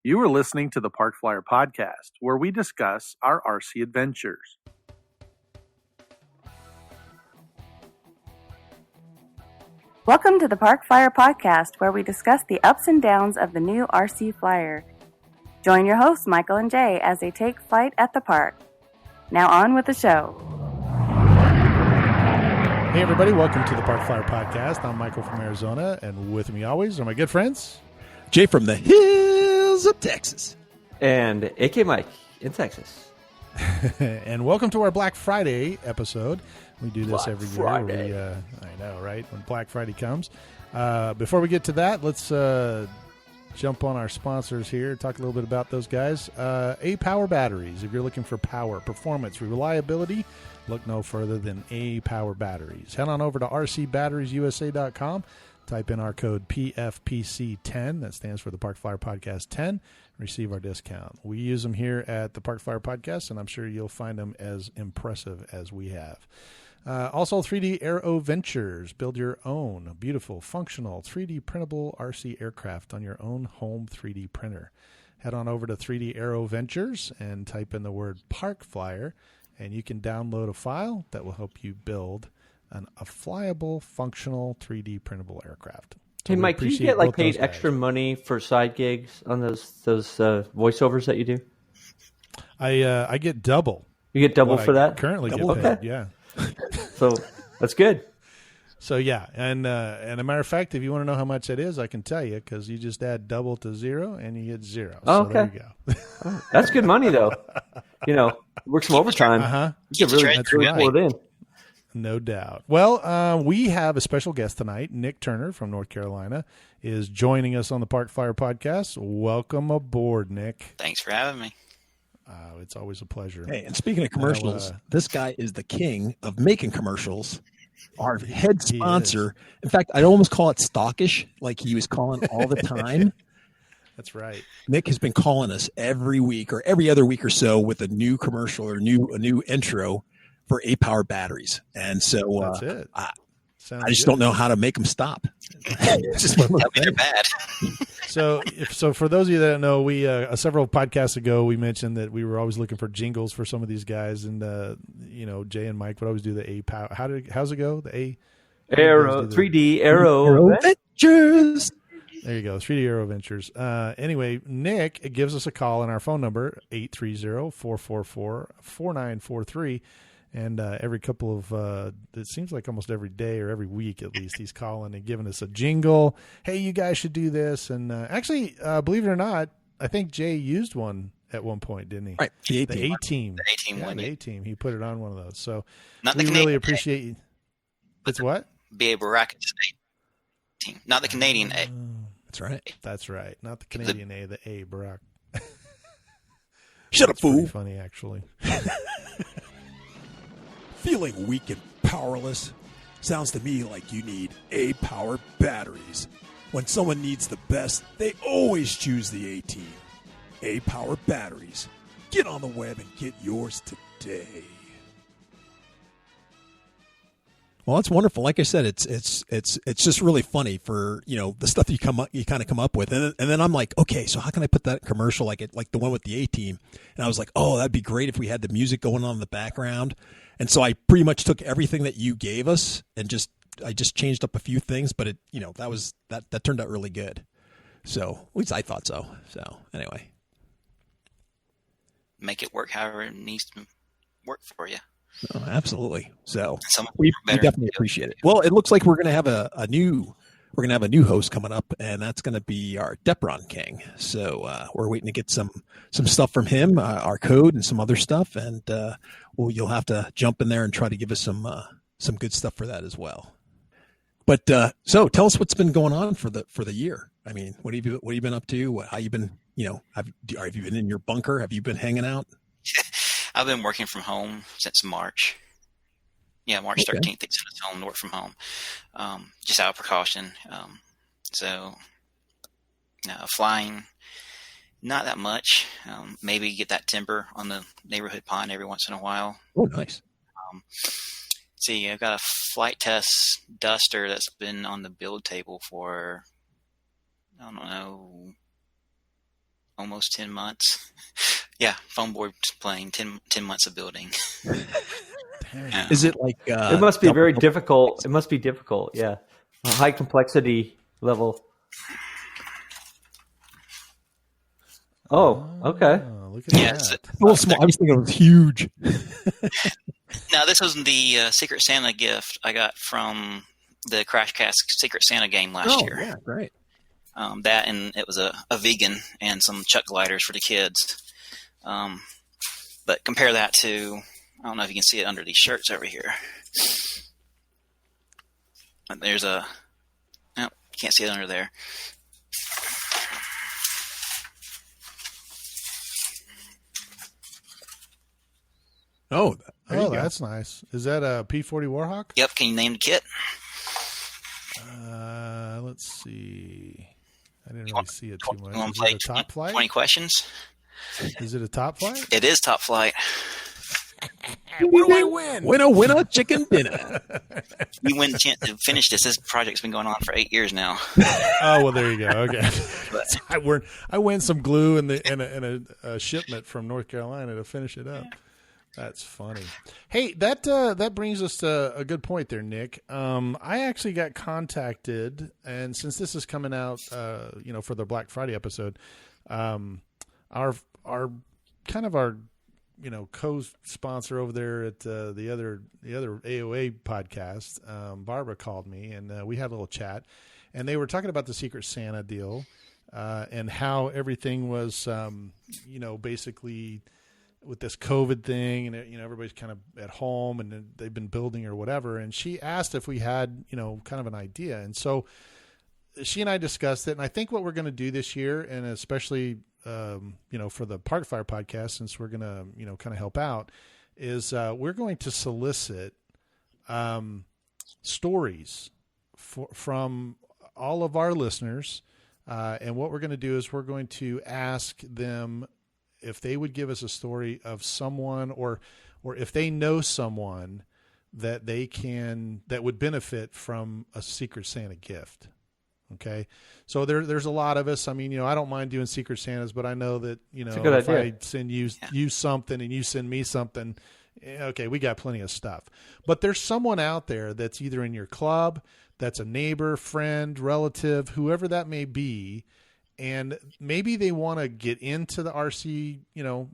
You are listening to the Park Flyer Podcast, where we discuss our RC adventures. Welcome to the Park Flyer Podcast, where we discuss the ups and downs of the new RC Flyer. Join your hosts, Michael and Jay, as they take flight at the park. Now on with the show. Hey everybody, welcome to the Park Flyer Podcast. I'm Michael from Arizona, and with me always are my good friends. Jay from the hills of Texas. And AK Mike in Texas. And welcome to our Black Friday episode. We do this Black every Friday. year. I know, right? When Black Friday comes. Before we get to that, let's jump on our sponsors here, talk a little bit about those guys. Apower Batteries. If you're looking for power, performance, reliability, look no further than Apower Batteries. Head on over to rcbatteriesusa.com. Type in our code PFPC10. That stands for the Park Flyer Podcast 10. Receive our discount. We use them here at the Park Flyer Podcast, and I'm sure you'll find them as impressive as we have. Also, 3D Aero Ventures. Build your own beautiful, functional, 3D printable RC aircraft on your own home 3D printer. Head on over to 3D Aero Ventures and type in the word Park Flyer, and you can download a file that will help you build a flyable, functional, 3D printable aircraft. So Hey, Mike, do you get paid extra money for side gigs on those voiceovers that you do? I get double. You get double for that? Currently Double? get paid, Okay. yeah. So that's good. So yeah, and a matter of fact, if you want to know how much that is, I can tell you, because you just add double to zero and you get zero. Oh, so there okay. you go. Oh, that's good money, though. Work some overtime. Uh-huh. You can really That's right. pull it in. No doubt. Well, we have a special guest tonight. Nick Turner from North Carolina is joining us on the Park Flyer Podcast. Welcome aboard, Nick. Thanks for having me. It's always a pleasure. Hey, and speaking of commercials, this guy is the king of making commercials. Our head sponsor. In fact, I'd almost call it stockish, like he was calling all the time. That's right. Nick has been calling us every week or every other week or so with a new commercial or a new intro for Apower Batteries. And so That's it. I Sounds just good. don't know how to make them stop. It's just one of those Tell me they're things. bad. So for those of you that don't know, we several podcasts ago we mentioned that we were always looking for jingles for some of these guys, and Jay and Mike would always do the A power. How's it go? The A Aero, 3D Aero. Ventures. There you go, 3D Aero Ventures. Anyway, Nick gives us a call on our phone number 830-444-4943. And every couple of, it seems like almost every day or every week at least, he's calling and giving us a jingle. Hey, you guys should do this. And actually, believe it or not, I think Jay used one at one point, didn't he? Right. The The A-team. A-Team. The A-Team one, The yeah. A-Team. He put it on one of those. So Not the we Canadian really appreciate you. It's what? Be a bracket team. Not the Canadian A. That's right. That's right. Not the Canadian A, the A, Barack. Shut up, Pretty fool. funny, actually. Feeling weak and powerless? Sounds to me like you need Apower Batteries. When someone needs the best, they always choose the A-Team. Apower Batteries. Get on the web and get yours today. Well, that's wonderful. Like I said, it's just really funny for the stuff you kind of come up with, and then I'm like, okay, so how can I put that commercial like the one with the A-Team? And I was like, oh, that'd be great if we had the music going on in the background. And so I pretty much took everything that you gave us and I just changed up a few things, but that turned out really good. So at least I thought so. So anyway, Make it work however it needs to work for you. oh, absolutely. So Some we better definitely do. appreciate it. Well, it looks like we're going to have a new host coming up, and that's going to be our Depron King. So we're waiting to get some stuff from him, our code and some other stuff, and you'll have to jump in there and try to give us some good stuff for that as well. But so tell us what's been going on for the year. I mean, what have you been up to? How you been? Have you been in your bunker? Have you been hanging out? I've been working from home since March. Yeah, March 13th, they sent us home to work from home, just out of precaution. Flying, not that much. Maybe get that timber on the neighborhood pond every once in a while. Oh, nice. See, I've got a flight test duster that's been on the build table for, I don't know, almost 10 months. Yeah, foam board plane, 10 months of building. Is it like it must be very difficult. It must be difficult, yeah. A high complexity level. Oh, okay. Look at Yeah, that. a little small? I was thinking it was huge. Now, this was the Secret Santa gift I got from the Crash Cast Secret Santa game last year. Yeah, great. That, and it was a vegan and some Chuck gliders for the kids. But compare that to, I don't know if you can see it under these shirts over here. There's you can't see it under there. Oh, there you go. That's nice. Is that a P-40 Warhawk? Yep, can you name the kit? Let's see. I didn't really see it too much. You want to Is play it a top flight? 20 questions? Is it a top flight? It is top flight. What do I win? Winner, chicken dinner. You win the chance to finish this. This project's been going on for 8 years now. Oh, well, there you go. Okay. But, I win some glue and a shipment from North Carolina to finish it up. That's funny. Hey, that brings us to a good point there, Nick. I actually got contacted, and since this is coming out, for the Black Friday episode, our co-sponsor over there at the other AOA podcast, Barbara called me, and we had a little chat, and they were talking about the Secret Santa deal, and how everything was, basically with this COVID thing, and everybody's kind of at home, and they've been building or whatever. And she asked if we had, kind of an idea, and so she and I discussed it. And I think what we're going to do this year, and especially for the Park Fire podcast, since we're going to kind of help out, is we're going to solicit stories from all of our listeners, and what we're going to do is we're going to ask them if they would give us a story of someone, or if they know someone that that would benefit from a Secret Santa gift. Okay. So there's a lot of us. I mean, I don't mind doing Secret Santas, but I know that, if idea. I send you something and you send me something, okay, we got plenty of stuff. But there's someone out there that's either in your club, that's a neighbor, friend, relative, whoever that may be, and maybe they want to get into the RC,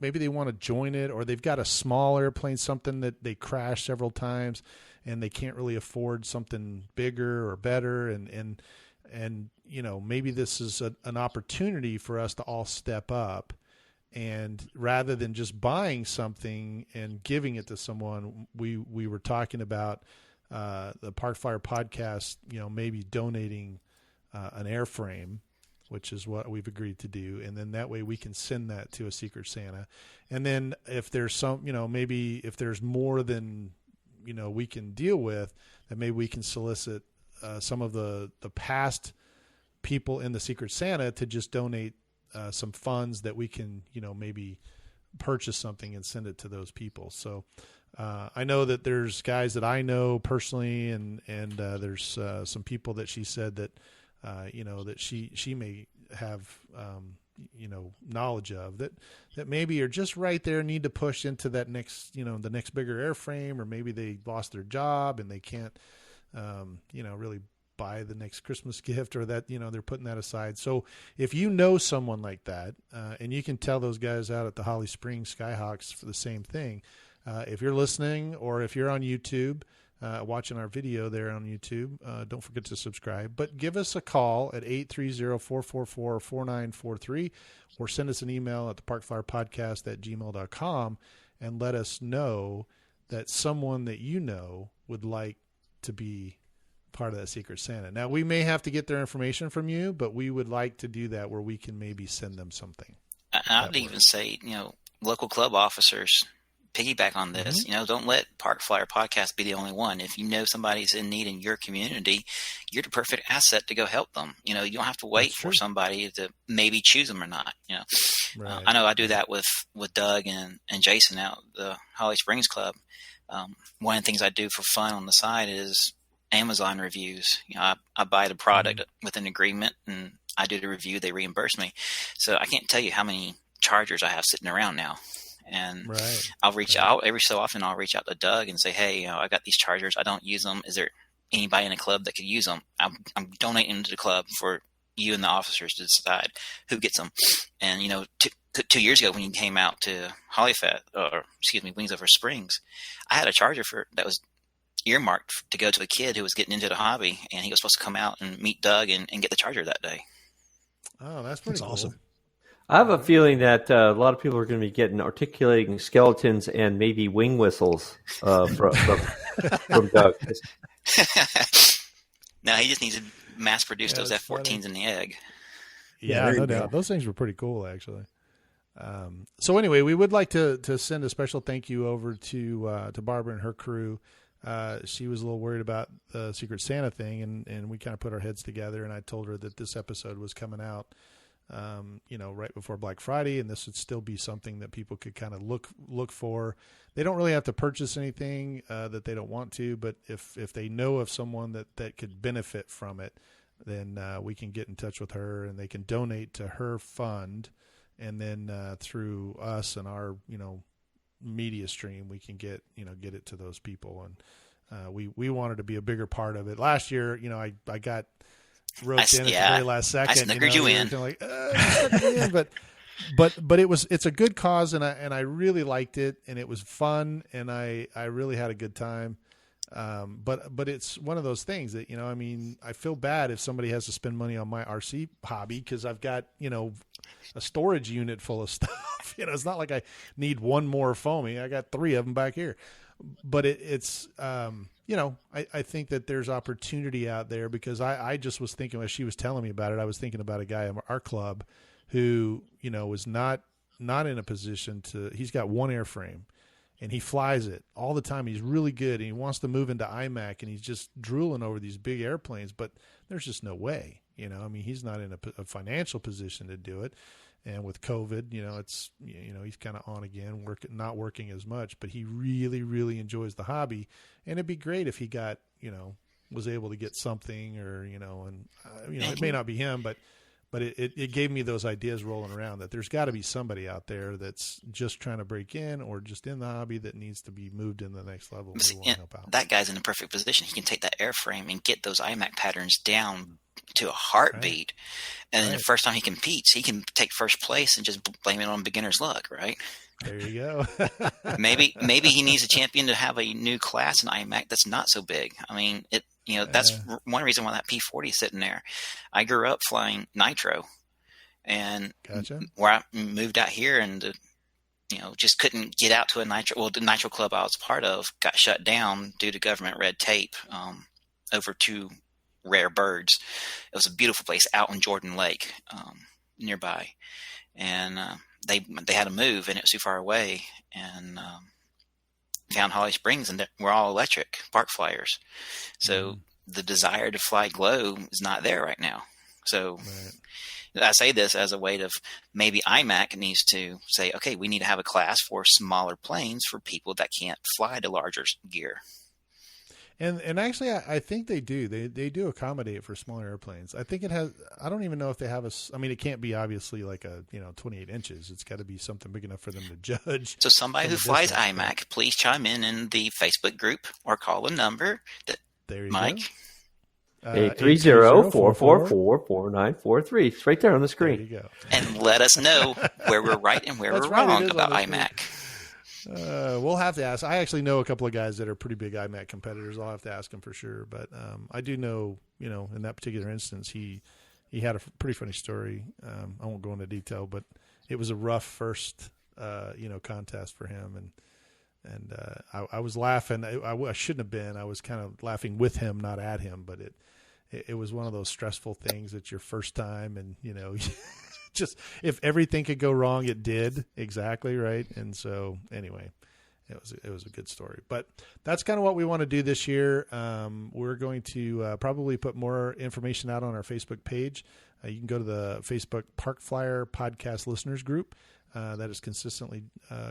maybe they want to join it, or they've got a small airplane, something that they crashed several times, and they can't really afford something bigger or better. And maybe this is an opportunity for us to all step up, and rather than just buying something and giving it to someone, we were talking about the Park Fire podcast, maybe donating an airframe, which is what we've agreed to do. And then that way we can send that to a Secret Santa. And then if there's some, maybe if there's more than, we can deal with, then maybe we can solicit some of the past people in the Secret Santa to just donate some funds that we can, maybe purchase something and send it to those people. So I know that there's guys that I know personally, and there's some people that she said that, that she may have, knowledge of that maybe are just right there, need to push into that next, the next bigger airframe, or maybe they lost their job and they can't, really buy the next Christmas gift, or that, they're putting that aside. So if you know someone like that, and you can tell those guys out at the Holly Springs Skyhawks for the same thing, if you're listening, or if you're on YouTube, watching our video there on YouTube, don't forget to subscribe, but give us a call at 830-444-4943, or send us an email at theparkfirepodcast@gmail.com, and let us know that someone that would like to be part of that Secret Santa. Now, we may have to get their information from you, but we would like to do that where we can maybe send them something. I'd even say, local club officers piggyback on this. Mm-hmm. Don't let Park Flyer Podcast be the only one. If you know somebody's in need in your community, you're the perfect asset to go help them. You don't have to wait for somebody to maybe choose them or not. Right. I know I do that with Doug and Jason out at the Holly Springs Club. One of the things I do for fun on the side is Amazon reviews. I buy the product with an agreement, and I did a review, they reimbursed me. So I can't tell you how many chargers I have sitting around now. And I'll reach out every so often. I'll reach out to Doug and say, hey, I got these chargers. I don't use them. Is there anybody in the club that could use them? I'm donating them to the club for you and the officers to decide who gets them. And, 2 years ago when you came out to Wings Over Springs, I had a charger that was earmarked to go to a kid who was getting into the hobby, and he was supposed to come out and meet Doug and get the charger that day. Oh, that's pretty cool. Awesome. I have a feeling that a lot of people are going to be getting articulating skeletons and maybe wing whistles from Doug. No, he just needs to mass produce those F-14s funny. in the egg. Yeah, no doubt. Those things were pretty cool, actually. So anyway, we would like to send a special thank you over to Barbara and her crew. She was a little worried about the Secret Santa thing, and we kind of put our heads together, and I told her that this episode was coming out, right before Black Friday, and this would still be something that people could kind of look for. They don't really have to purchase anything that they don't want to, but if they know of someone that could benefit from it, then we can get in touch with her, and they can donate to her fund, and then through us and our media stream, we can get it to those people. And we wanted to be a bigger part of it. Last year, I got roped in at the very last second. I snickered you in. Like, but it's a good cause, and I really liked it, and it was fun, and I really had a good time. But it's one of those things that, I feel bad if somebody has to spend money on my RC hobby, because I've got, a storage unit full of stuff. It's not like I need one more foamy. I got 3 of them back here. But it's I think that there's opportunity out there, because I just was thinking, as she was telling me about it, I was thinking about a guy in our club who, was not in a position he's got one airframe, and he flies it all the time. He's really good, and he wants to move into IMAC, and he's just drooling over these big airplanes, but there's just no way, he's not in a financial position to do it. And with COVID, it's, he's kind of on again, not working as much, but he really, really enjoys the hobby. And it'd be great if he got, was able to get something, or, it may not be him, but it gave me those ideas rolling around, that there's got to be somebody out there that's just trying to break in, or just in the hobby, that needs to be moved in the next level. We want to help out. That guy's in a perfect position. He can take that airframe and get those IMAC patterns down to a heartbeat. Right. And then the first time he competes, he can take first place and just blame it on beginner's luck, right? There you go. maybe he needs a champion to have a new class in IMAC that's not so big. That's one reason why that P40 is sitting there. I grew up flying nitro, and where I moved out here, and just couldn't get out to a nitro. Well, the nitro club I was part of got shut down due to government red tape over 2 rare birds. It was a beautiful place out on Jordan Lake nearby, and they had to move, and it was too far away, and found Holly Springs, and we're all electric park flyers. So the desire to fly glow is not there right now. So I say this as a way of, maybe IMAC needs to say, okay, we need to have a class for smaller planes for people that can't fly to larger gear. And actually, I think they do. They do accommodate for smaller airplanes. I think it has. I don't even know if they have it can't be obviously like a 28 inches. It's got to be something big enough for them to judge. So somebody who flies IMAC, please chime in the Facebook group, or call a number that Mike. 830-444-4943. It's right there on the screen. There you go. And let us know where we're right and where we're wrong about IMAC. We'll have to ask. I actually know a couple of guys that are pretty big IMAC competitors. I'll have to ask them for sure. But I do know, in that particular instance, he had a pretty funny story. I won't go into detail, but it was a rough first, contest for him. And I was laughing. I shouldn't have been. I was kind of laughing with him, not at him. But it was one of those stressful things. It's your first time, and just if everything could go wrong, it did exactly right. And so anyway, it was a good story. But that's kind of what we want to do this year. We're going to probably put more information out on our Facebook page. You can go to the Facebook Park Flyer Podcast Listeners Group. That is consistently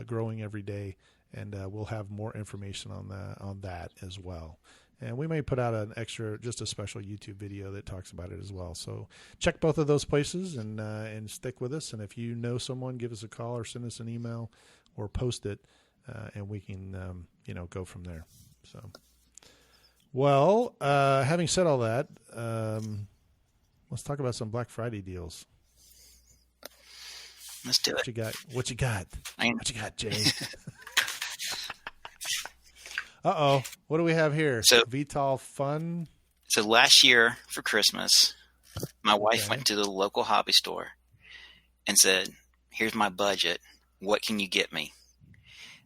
growing every day, and we'll have more information on that as well. And we may put out just a special YouTube video that talks about it as well. So check both of those places and stick with us. And if you know someone, give us a call or send us an email or post it, and we can, go from there. So, well, having said all that, let's talk about some Black Friday deals. Let's do it. What you got? What you got? What you got, Jay? Uh-oh. What do we have here? So, VTOL Fun. So last year for Christmas, my wife went to the local hobby store and said, here's my budget. What can you get me?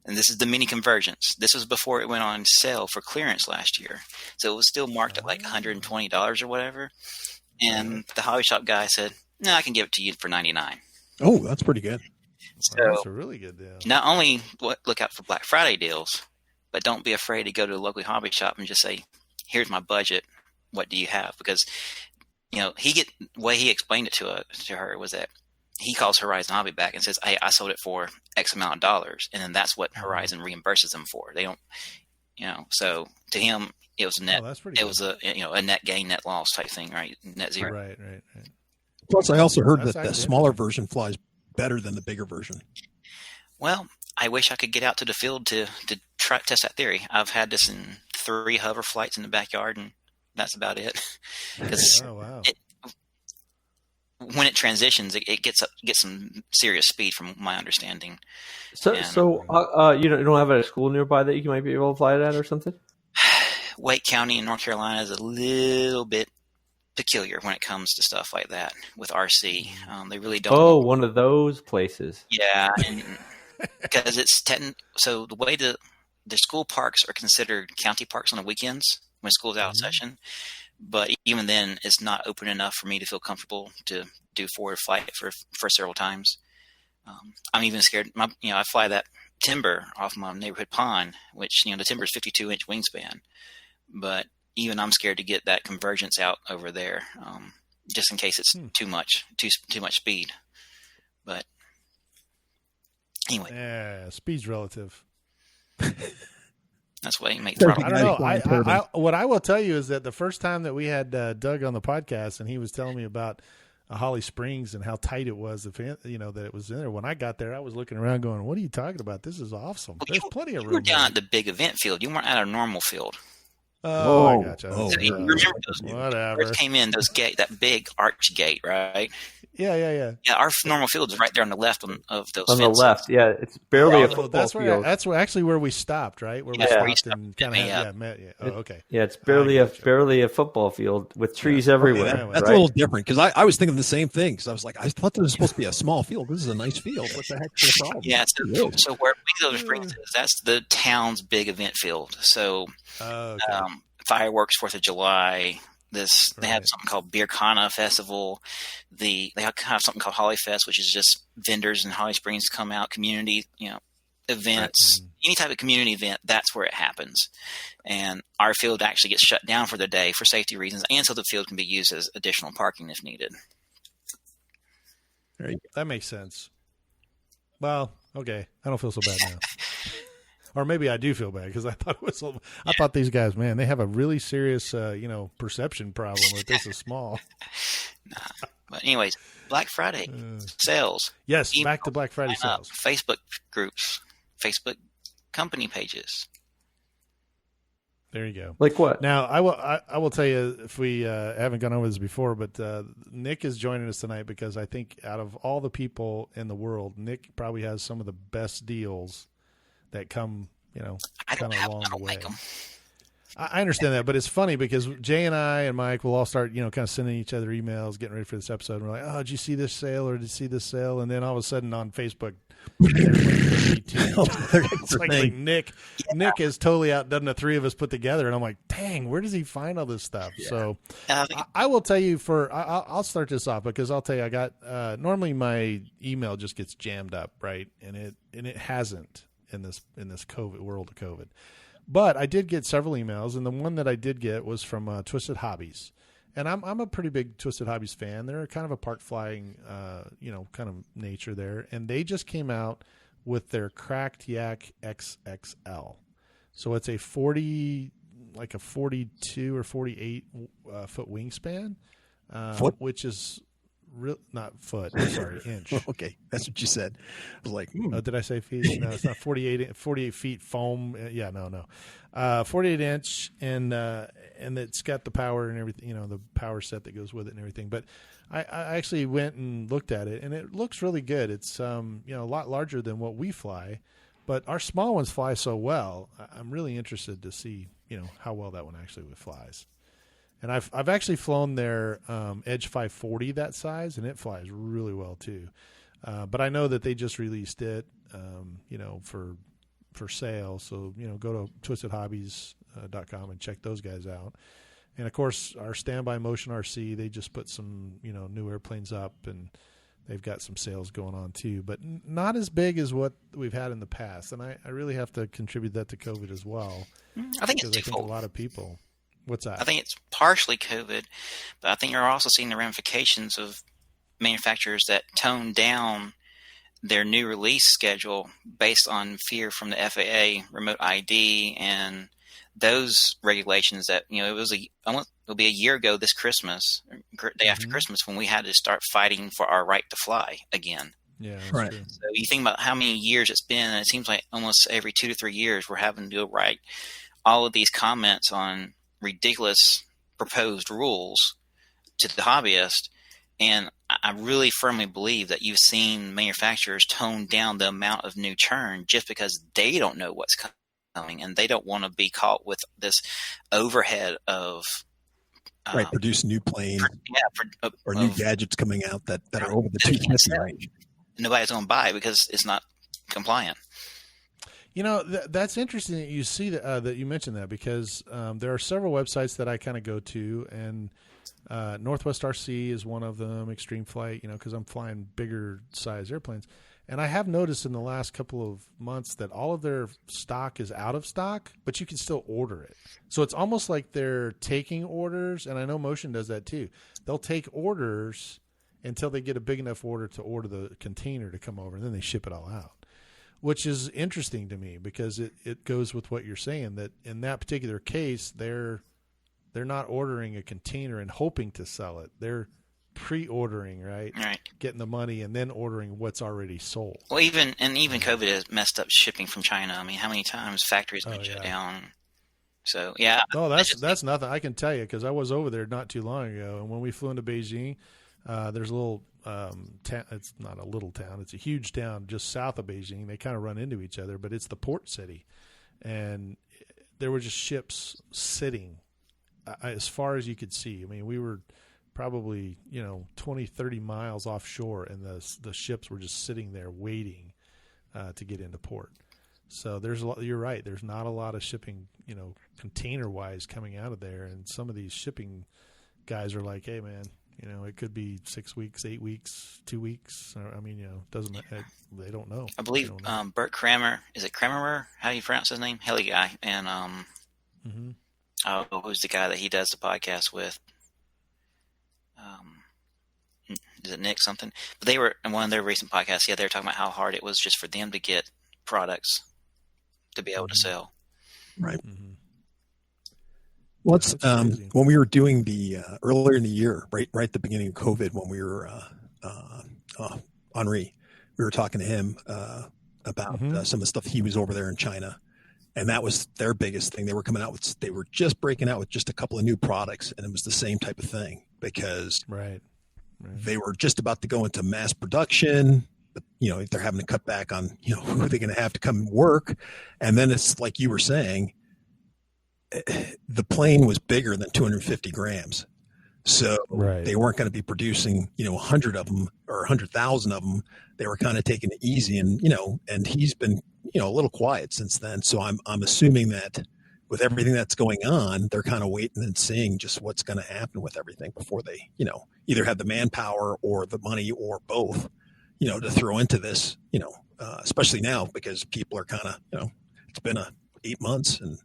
And this is the mini convergence. This was before it went on sale for clearance last year. So it was still marked at like $120 or whatever. And the hobby shop guy said, no, I can give it to you for $99. Oh, that's pretty good. So that's a really good deal. Not only look out for Black Friday deals, but don't be afraid to go to a local hobby shop and just say, here's my budget. What do you have? Because, the way he explained it to her was that he calls Horizon Hobby back and says, hey, I sold it for X amount of dollars. And then that's what Horizon reimburses them for. They don't, so to him, it was a net, it was a net gain, net loss type thing, right? Net zero. Right. Plus, I also heard that the smaller version flies better than the bigger version. Well, I wish I could get out to the field to test that theory. I've had this in 3 hover flights in the backyard, and that's about it. Wow. When it transitions, it gets some serious speed, from my understanding. So you don't have a school nearby that you might be able to fly it at or something? Wake County in North Carolina is a little bit peculiar when it comes to stuff like that with RC. They really don't. Oh, one of those places. Yeah, because it's so the way the school parks are considered county parks on the weekends when school's out of session. But even then, it's not open enough for me to feel comfortable to do forward flight for several times. I'm even scared. I fly that timber off my neighborhood pond, which the timber is 52-inch wingspan. But even I'm scared to get that convergence out over there, just in case it's too much speed. But anyway, yeah, speed's relative. That's why you make throttle. I don't know. What I will tell you is that the first time that we had Doug on the podcast, and he was telling me about Holly Springs and how tight it was, that it was in there. When I got there, I was looking around going, what are you talking about? This is awesome. Well, There's plenty of room. You were down at the big event field. You weren't at a normal field. I gotcha. So you remember those first came in, that big arch gate, right? Yeah. Yeah, our normal field is right there on the left of those. On fences. the left, yeah, it's barely a football field. That's actually where we stopped, right? Where we stopped and kind of met. Yeah. Oh, okay. Yeah, it's barely a football field with trees everywhere. That's a little different because I was thinking the same thing. Because I was like, I thought this was supposed to be a small field. This is a nice field. What the heck's the problem? Yeah. So where Wings Springs is, that's the town's big event field. So fireworks, 4th of July. They have something called Beer Kana Festival. They have something called Holly Fest, which is just vendors in Holly Springs come out, community, events, any type of community event. That's where it happens. And our field actually gets shut down for the day for safety reasons, and so the field can be used as additional parking if needed. That makes sense. Well, okay, I don't feel so bad now. Or maybe I do feel bad because I thought these guys, man, they have a really serious, perception problem that this is small. Nah. But anyways, Black Friday sales. Yes, back to Black Friday sales. Facebook groups, Facebook company pages. There you go. Like what? Now, I will tell you, if we haven't gone over this before, but Nick is joining us tonight because I think out of all the people in the world, Nick probably has some of the best deals that come, kind of along the way. I understand that, but it's funny because Jay and I and Mike will all start, kind of sending each other emails, getting ready for this episode. And we're like, oh, did you see this sale or did you see this sale? And then all of a sudden on Facebook, it's like Nick is totally outdone the three of us put together. And I'm like, dang, where does he find all this stuff? Yeah. So I will tell you I'll start this off because I'll tell you, I got, normally my email just gets jammed up, right? And it hasn't in this COVID world of COVID. But I did get several emails, and the one that I did get was from Twisted Hobbies. And I'm a pretty big Twisted Hobbies fan. They're kind of a park flying, kind of nature there. And they just came out with their Cracked Yak XXL. So it's a 40 like a 42 or 48 foot wingspan, Foot? which is not foot. Sorry, inch. Okay, that's what you said. I was like, Did I say feet? No, it's not 48 feet foam. Yeah, no. 48 inch, and it's got the power and everything, the power set that goes with it and everything. But I actually went and looked at it, and it looks really good. It's a lot larger than what we fly, but our small ones fly so well. I'm really interested to see how well that one actually flies. And I've actually flown their Edge 540 that size, and it flies really well too. But I know that they just released it, for sale. So go to twistedhobbies.com and check those guys out. And of course, our Standby Motion RC, they just put some new airplanes up, and they've got some sales going on too, but not as big as what we've had in the past. And I really have to contribute that to COVID as well. I think it's I think a twofold. lot of people. What's that? I think it's partially COVID, but I think you're also seeing the ramifications of manufacturers that tone down their new release schedule based on fear from the FAA, remote ID, and those regulations that, it'll be a year ago this Christmas, day after Christmas, when we had to start fighting for our right to fly again. Yeah, that's Right. true. So you think about how many years it's been, and it seems like almost every 2 to 3 years we're having to write all of these comments on ridiculous proposed rules to the hobbyist. And I really firmly believe that you've seen manufacturers tone down the amount of new churn just because they don't know what's coming, and they don't want to be caught with this overhead of produce new plane or new of gadgets coming out that are over the 250 range. nobody's going to buy it because it's not compliant. That's interesting that you see that you mentioned that, because there are several websites that I kind of go to, and Northwest RC is one of them, Extreme Flight, because I'm flying bigger size airplanes. And I have noticed in the last couple of months that all of their stock is out of stock, but you can still order it. So it's almost like they're taking orders, and I know Motion does that too. They'll take orders until they get a big enough order to order the container to come over, and then they ship it all out, which is interesting to me because it goes with what you're saying, that in that particular case, they're not ordering a container and hoping to sell it. They're pre-ordering, right? Getting the money and then ordering what's already sold. Well, even COVID has messed up shipping from China. I mean, how many times factories been shut down? So yeah. Oh, that's nothing. I can tell you because I was over there not too long ago, and when we flew into Beijing, there's a little town. It's not a little town. It's a huge town just south of Beijing. They kind of run into each other, but it's the port city, and there were just ships sitting as far as you could see. I mean, we were probably 20, 30 miles offshore, and the ships were just sitting there waiting to get into port. So there's a lot. You're right. There's not a lot of shipping, container wise coming out of there, and some of these shipping guys are like, "Hey, man, it could be 6 weeks, 8 weeks, 2 weeks. I mean, doesn't they don't know." I believe Bert Kramer, is it Kramer? How do you pronounce his name? Heli guy, and who's the guy that he does the podcast with? Is it Nick something? But they were in one of their recent podcasts. Yeah, they were talking about how hard it was just for them to get products to be able to sell. Right. Mm-hmm. Well, it's when we were doing the earlier in the year, right at the beginning of COVID, when we were Henri, we were talking to him about some of the stuff he was over there in China, and that was their biggest thing. They were coming out with, they were just breaking out with just a couple of new products, and it was the same type of thing because they were just about to go into mass production. But, they're having to cut back on, who they're going to have to come work. And then it's like you were saying, the plane was bigger than 250 grams. So they weren't going to be producing, 100 of them or 100,000 of them. They were kind of taking it easy, and, and he's been, a little quiet since then. So I'm assuming that with everything that's going on, they're kind of waiting and seeing just what's going to happen with everything before they, either have the manpower or the money or both, to throw into this, especially now because people are kind of, it's been 8 months and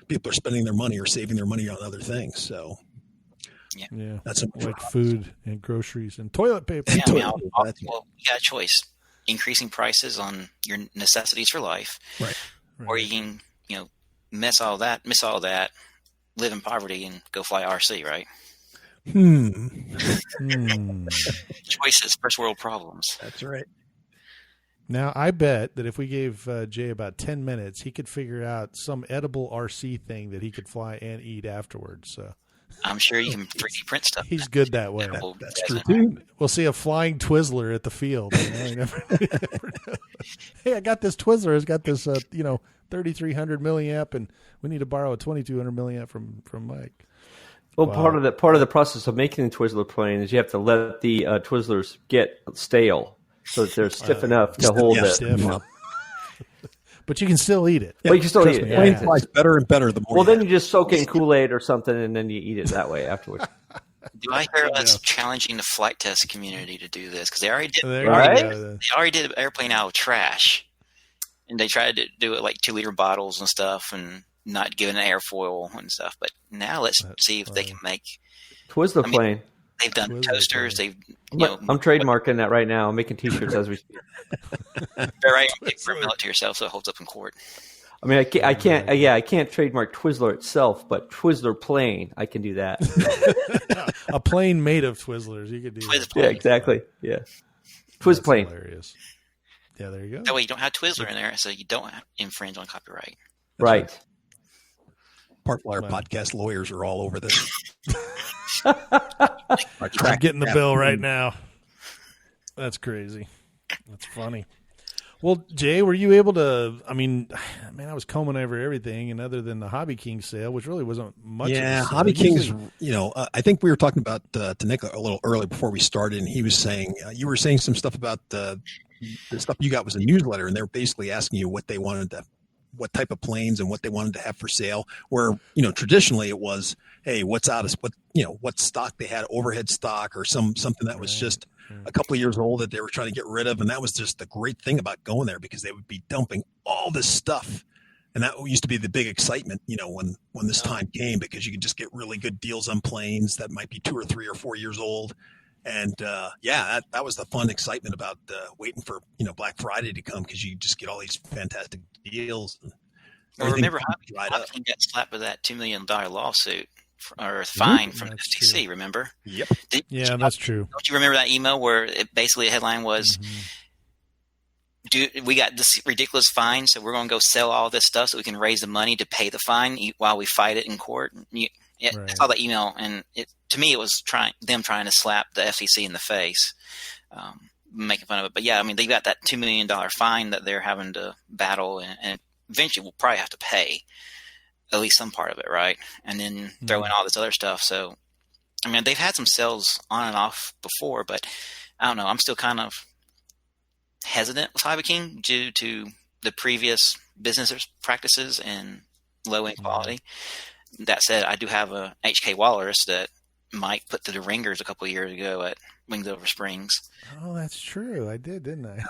people are spending their money or saving their money on other things. So yeah, that's like food and groceries and toilet paper. Yeah, well, you got a choice: increasing prices on your necessities for life, right. or you can, miss all that, live in poverty and go fly RC, right? Choices, first world problems. That's right. Now, I bet that if we gave Jay about 10 minutes, he could figure out some edible RC thing that he could fly and eat afterwards. So I'm sure you can 3D print stuff. he's good that way. That's true, too. We'll see a flying Twizzler at the field. You know? You never know. Hey, I got this Twizzler. It's got this, 3,300 milliamp, and we need to borrow a 2,200 milliamp from Mike. Well, Wow. part of the process of making the Twizzler plane is you have to let the Twizzlers get stale so that they're stiff enough to hold it. Stiff. But you can still eat it. Well, you can still Trust eat me, it. I Plane have. flies better and better the more. Well, then you just soak it in Kool-Aid or something, and then you eat it that way afterwards. Do I hear us challenging the flight test community to do this? Because they already did. There you Right? go. They already did an airplane out of trash, and they tried to do it like 2-liter bottles and stuff, and not giving airfoil and stuff. But now let's see if they can make. Twizzler plane. They've done Twizzler toasters. plane. I'm trademarking that right now. I'm making T-shirts as we speak. They're right. Mail it to yourself so it holds up in court. I mean, I can't trademark Twizzler itself, but Twizzler plane, I can do that. A plane made of Twizzlers. You could do that. Yeah, exactly. Yeah, Twiz That's plane. hilarious. Yeah, there you go. That way you don't have Twizzler in there, so you don't infringe on copyright. Right. Park Flyer podcast lawyers are all over this. I'm getting the bill right now. That's crazy. That's funny. Well, Jay, were you able to? I mean, man, I was combing over everything, and other than the Hobby King sale, which really wasn't much. Yeah, of a sale. Hobby King's. Usually- I think we were talking about to Nick a little early before we started, and he was saying you were saying some stuff about the stuff you got was a newsletter, and they're basically asking you what they wanted to, what type of planes and what they wanted to have for sale. Where traditionally it was, hey, what's out of what stock they had, overhead stock or something that was just a couple of years old that they were trying to get rid of, and that was just the great thing about going there because they would be dumping all this stuff. And that used to be the big excitement, when this time came, because you could just get really good deals on planes that might be 2 or 3 or 4 years old. And that was the fun excitement about waiting for Black Friday to come, because you just get all these fantastic deals. Well, remember Hobby King got slapped with that $2 million lawsuit or fine from the FTC. True. Remember? Yep. that's true. Don't you remember that email where basically the headline was, we got this ridiculous fine, so we're going to go sell all this stuff so we can raise the money to pay the fine while we fight it in court? I saw that email, and to me it was them trying to slap the FCC in the face, making fun of it. But yeah, I mean, they got that $2 million fine that they're having to battle, and eventually we'll probably have to pay at least some part of it, right? And then throw in all this other stuff. So, I mean, they've had some sales on and off before, but I don't know. I'm still kind of hesitant with Hobby King due to the previous business practices and low end quality. That said, I do have a HK Walrus that Mike put through the ringers a couple of years ago at Wings Over Springs. Oh, that's true. I did, didn't I?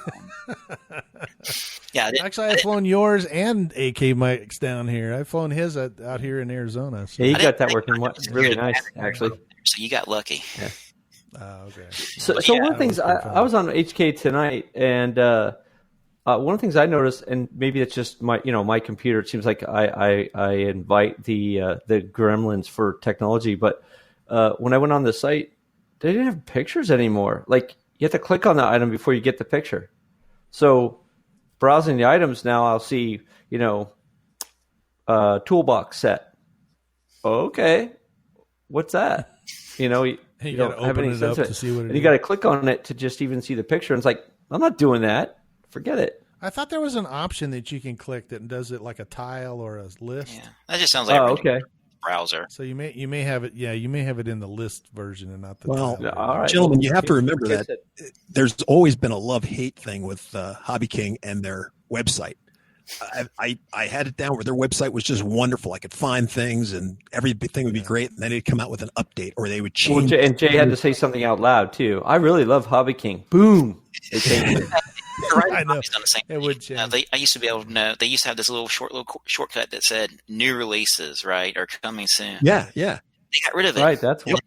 Yeah, Actually, I've flown yours and AK Mike's down here. I've flown his out here in Arizona. So. Yeah, you got that working really nice, actually. So you got lucky. Yeah. Okay. So one of the things I was on HK tonight, and one of the things I noticed, and maybe it's just my computer. It seems like I invite the gremlins for technology, but when I went on the site, they didn't have pictures anymore. Like, you have to click on the item before you get the picture. So browsing the items now, I'll see toolbox set. Okay, what's that? You don't have any sense of it. To see what it and is. you got to click on it to just even see the picture. And it's like, I'm not doing that. Forget it. I thought there was an option that you can click that does it like a tile or a list. Yeah, that just sounds like okay. browser. So you may have it. Yeah, you may have it in the list version and not the. Well, tile. All right. Gentlemen, you have to remember that there's always been a love-hate thing with Hobby King and their website. I had it down where their website was just wonderful. I could find things and everything would be great, and then they'd come out with an update or they would change. Well, and Jay had to say something out loud too. I really love Hobby King. Boom. They changed it. I know. Done the same It would change. I used to be able to know. They used to have this little shortcut that said "new releases," right, or "coming soon." Yeah. They got rid of it. Right. That's what.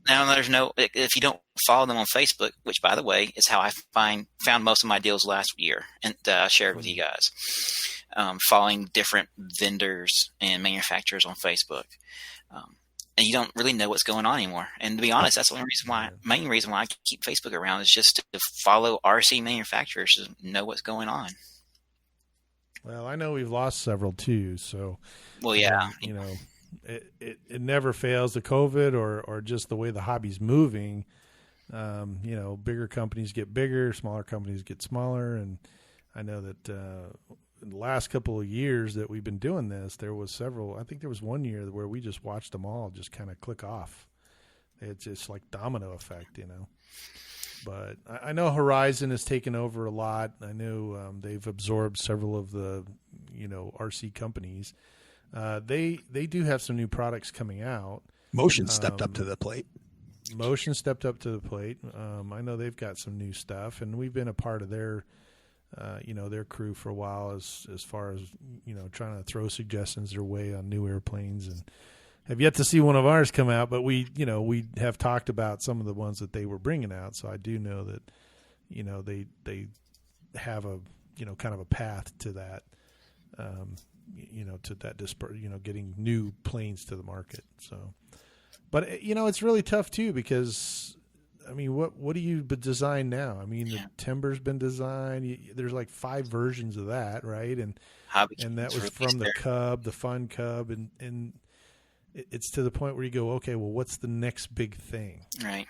Now there's no. If you don't follow them on Facebook, which by the way is how I found most of my deals last year, and shared with you guys, following different vendors and manufacturers on Facebook. And you don't really know what's going on anymore. And to be honest, that's the main reason why I keep Facebook around, is just to follow RC manufacturers to know what's going on. Well, I know we've lost several too. So, well, yeah, it never fails. The COVID or just the way the hobby's moving. Bigger companies get bigger, smaller companies get smaller, and I know that in the last couple of years that we've been doing this, there was several. I think there was one year where we just watched them all just kind of click off. It's just like domino effect, But I know Horizon has taken over a lot. I know they've absorbed several of the, RC companies. They do have some new products coming out. Motion stepped up to the plate. Motion stepped up to the plate. I know they've got some new stuff, and we've been a part of their crew for a while as far as, trying to throw suggestions their way on new airplanes, and have yet to see one of ours come out, but we have talked about some of the ones that they were bringing out. So I do know that, they have a, kind of a path to that, to that, getting new planes to the market. So, but it's really tough too, because I mean, what do you design now? I mean, the Timber's been designed. There's like 5 versions of that, right? And that was from the Cub, the Fun Cub, and it's to the point where you go, okay, well, what's the next big thing? Right.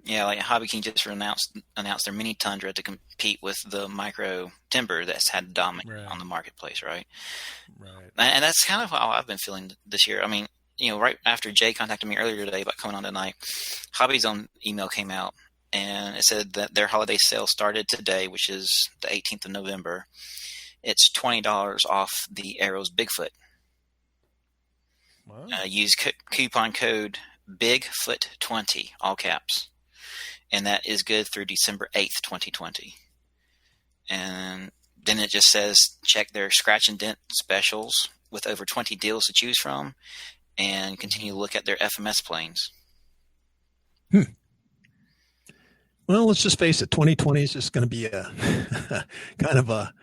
Yeah, like Hobby King just announced their Mini Tundra to compete with the Micro Timber that's had dominant on the marketplace, right? Right. And that's kind of how I've been feeling this year. I mean, right after Jay contacted me earlier today about coming on tonight, Hobby's own email came out, and it said that their holiday sale started today, which is the 18th of November. It's $20 off the Arrows Bigfoot. Wow. Use coupon code BIGFOOT20, all caps. And that is good through December 8th, 2020. And then it just says check their scratch and dent specials with over 20 deals to choose from, and continue to look at their FMS planes. Well, let's just face it. 2020 is just going to be a kind of a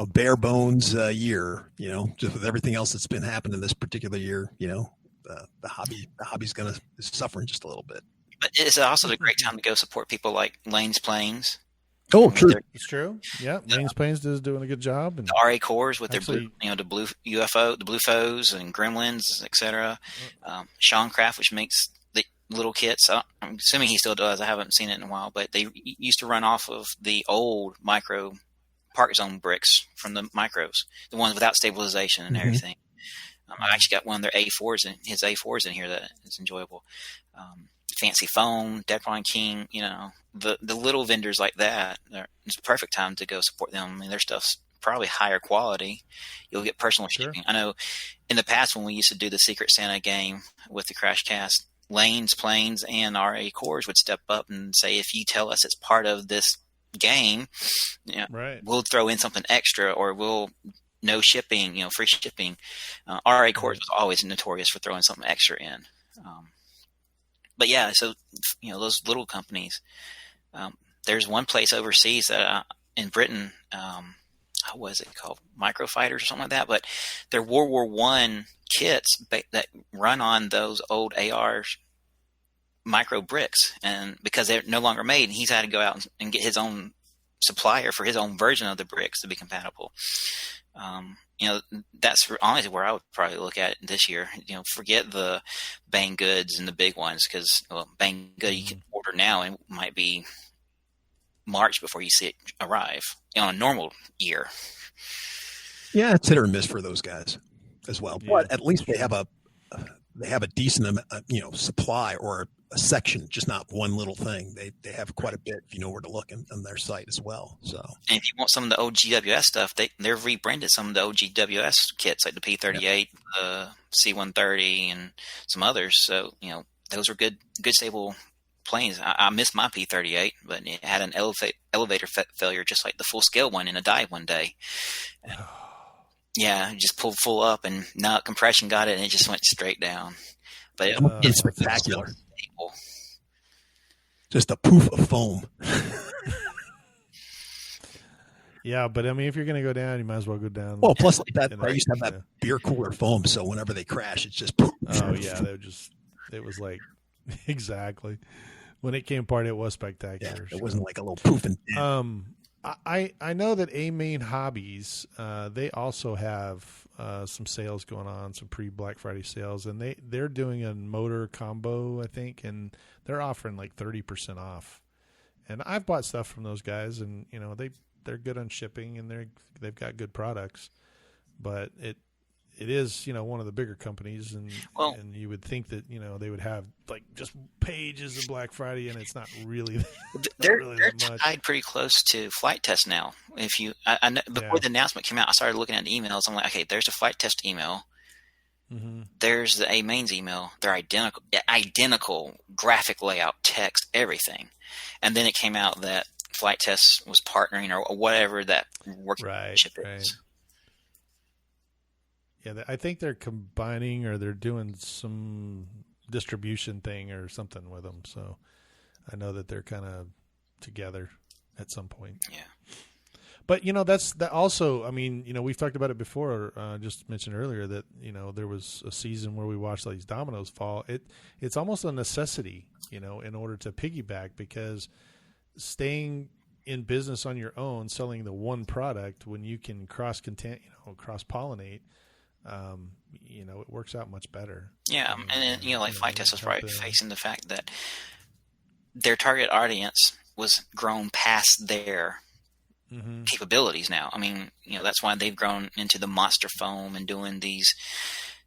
bare bones year, just with everything else that's been happening this particular year. The hobby's going to is suffering just a little bit. But it's also a great time to go support people like Lane's Planes. Oh, true. It's true. Yeah, Lane's Planes is doing a good job. And the RA Cores with their blue, the blue UFO, the blue foes and gremlins, etc. Sean Craft, which makes the little kits. I'm assuming he still does. I haven't seen it in a while, but they used to run off of the old Micro Park Zone bricks from the Micros, the ones without stabilization and everything. I've actually got one of their A4s and his A4s in here that is enjoyable. Fancy Foam, Depron King, the little vendors like that. It's a perfect time to go support them. I mean, their stuff's probably higher quality. You'll get personal shipping. I know in the past when we used to do the Secret Santa game with the Crash Cast, Lane's Planes and RA Cores would step up and say, if you tell us it's part of this game, we'll throw in something extra, or we'll no shipping, free shipping. RA Cores was always notorious for throwing something extra in. But yeah, so those little companies. There's one place overseas that in Britain, what was it called? Microfighters or something like that. But they're World War I kits that run on those old AR micro bricks, and because they're no longer made, he's had to go out and get his own supplier for his own version of the bricks to be compatible. That's honestly where I would probably look at it this year. Forget the Bang Goods and the big ones, because Bang Good you can order now and it might be March before you see it arrive on a normal year. Yeah, it's hit or miss for those guys as well. Yeah. But at least they have a decent supply, or a section, just not one little thing. They have quite a bit if you know where to look on their site as well. So, and if you want some of the old GWS stuff, they've rebranded some of the old GWS kits, like the P38, the C130, and some others. So those are good stable planes. I missed my P38, but it had an elevator failure, just like the full scale one, in a dive one day. Yeah, just pulled full up, and now compression got it, and it just went straight down. But it's spectacular. Just a poof of foam. Yeah, but I mean, if you're going to go down, you might as well go down. Well, plus like that, I used to have that beer cooler foam, so whenever they crash, it's just. Oh yeah, it was like exactly when it came apart, it was spectacular. Yeah, it wasn't like a little poof and. I know that A Main Hobbies, they also have some sales going on, some pre-Black Friday sales, and they're doing a motor combo, I think, and they're offering like 30% off. And I've bought stuff from those guys, and you know they're good on shipping, and they've got good products, but it is, you know, one of the bigger companies, and you would think that, you know, they would have like just pages of Black Friday, and it's not really. They're that much. tied pretty close to Flight Test now. If you, I know, before the announcement came out, I started looking at the emails. I'm like, okay, there's a Flight Test email. Mm-hmm. There's the A Mains email. They're identical graphic layout, text, everything. And then it came out that Flight Test was partnering or whatever that working relationship is. Yeah, I think they're combining, or they're doing some distribution thing or something with them. So I know that they're kind of together at some point. Yeah. But, you know, that also, I mean, you know, we've talked about it before, just mentioned earlier that, you know, there was a season where we watched these dominoes fall. It's almost a necessity, you know, in order to piggyback, because staying in business on your own, selling the one product when you can cross-pollinate, you know, it works out much better. Yeah, and you know, like Flight Test was probably facing the fact that their target audience was grown past their capabilities now. I mean, you know, that's why they've grown into the monster foam and doing these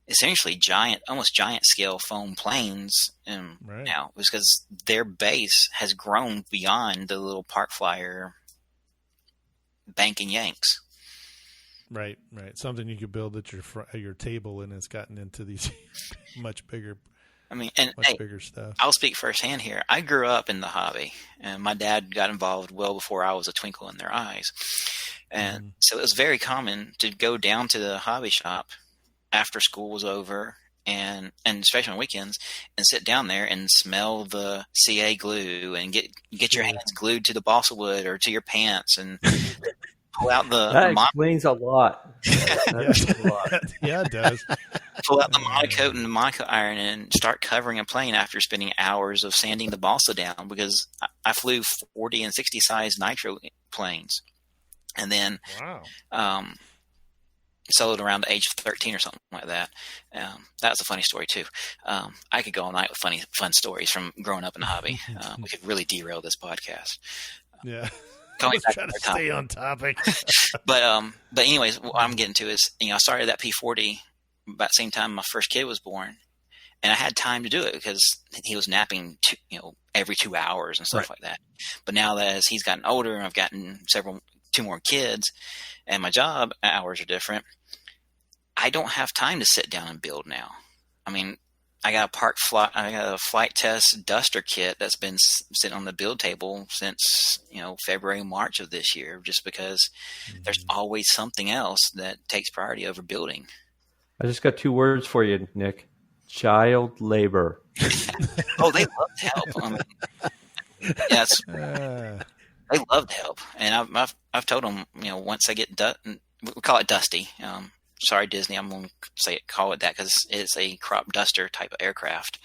essentially almost giant scale foam planes. Now, was because their base has grown beyond the little Park Flyer Bank and Yanks. Right. Something you could build at your table, and it's gotten into these much bigger. I mean, bigger stuff. I'll speak firsthand here. I grew up in the hobby, and my dad got involved well before I was a twinkle in their eyes. And so it was very common to go down to the hobby shop after school was over, and especially on weekends, and sit down there and smell the CA glue and get your hands glued to the balsa wood or to your pants and pull out the. That explains a lot. Yeah, it does. Pull out the monocoat and the monocoat iron and start covering a plane after spending hours of sanding the balsa down, because I flew 40 and 60 size nitro planes, and then soloed around the age of 13 or something like that. That was a funny story too. I could go all night with fun stories from growing up in the hobby. We could really derail this podcast. Yeah. Let's try to stay on topic. But anyways, what I'm getting to is, you know, I started that P40 about the same time my first kid was born, and I had time to do it because he was napping, every 2 hours and stuff like that. But now that as he's gotten older and I've gotten two more kids, and my job hours are different, I don't have time to sit down and build now. I mean, I got a Flight Test Duster kit that's been sitting on the build table since, February, March of this year, just because there's always something else that takes priority over building. I just got 2 words for you, Nick. Child labor. Oh, they love to help. I mean, they love to help. And I've told them, once I get we call it Dusty. Sorry, Disney, I'm going to call it that because it's a crop duster type of aircraft.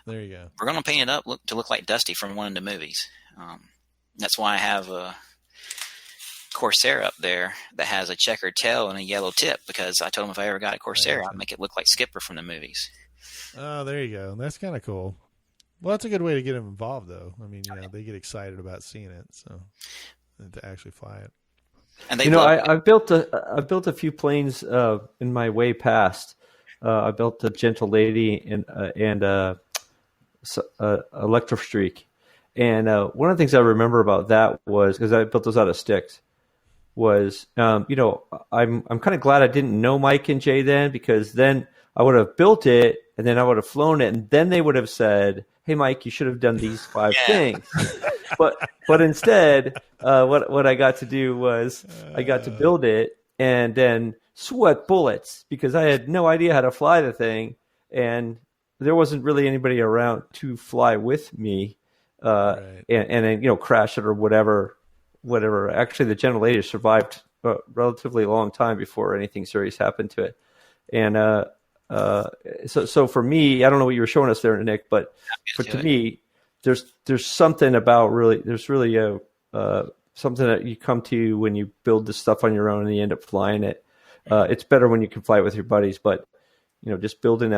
There you go. We're going to paint it up to look like Dusty from one of the movies. That's why I have a Corsair up there that has a checkered tail and a yellow tip, because I told them if I ever got a Corsair, I'd make it look like Skipper from the movies. Oh, there you go. That's kind of cool. Well, that's a good way to get them involved, though. I mean, they get excited about seeing it, so to actually fly it. And I've built a few planes in my way past. I built a Gentle Lady and Electro Streak. And one of the things I remember about that was, because I built those out of sticks, was I'm kind of glad I didn't know Mike and Jay then, because then I would have built it and then I would have flown it, and then they would have said, "Hey, Mike, you should have done these 5 things." But instead, what I got to do was I got to build it and then sweat bullets, because I had no idea how to fly the thing, and there wasn't really anybody around to fly with me, and then crash it or whatever whatever. Actually, the gentle survived a relatively long time before anything serious happened to it. And so for me, I don't know what you were showing us there, Nick, but to me, there's something about there's really something that you come to when you build this stuff on your own and you end up flying it. It's better when you can fly it with your buddies, but just building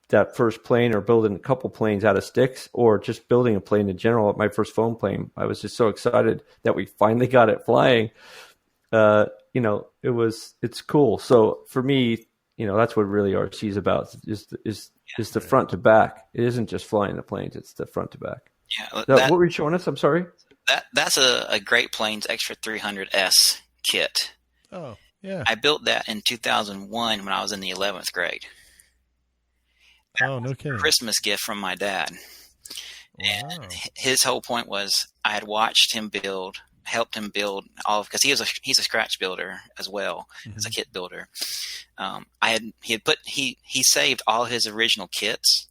that first plane or building a couple planes out of sticks or just building a plane in general. My first foam plane, I was just so excited that we finally got it flying. It's cool. So for me, that's what really RC is about is the front to back. It isn't just flying the planes. It's the front to back. Yeah. What were you showing us? I'm sorry. That's a Great Plains Extra 300S kit. Oh, yeah. I built that in 2001 when I was in the 11th grade. Oh, no kidding. Christmas gift from my dad. Wow. And his whole point was I had watched him helped him build because he's a scratch builder as well as a kit builder. He saved all his original kits.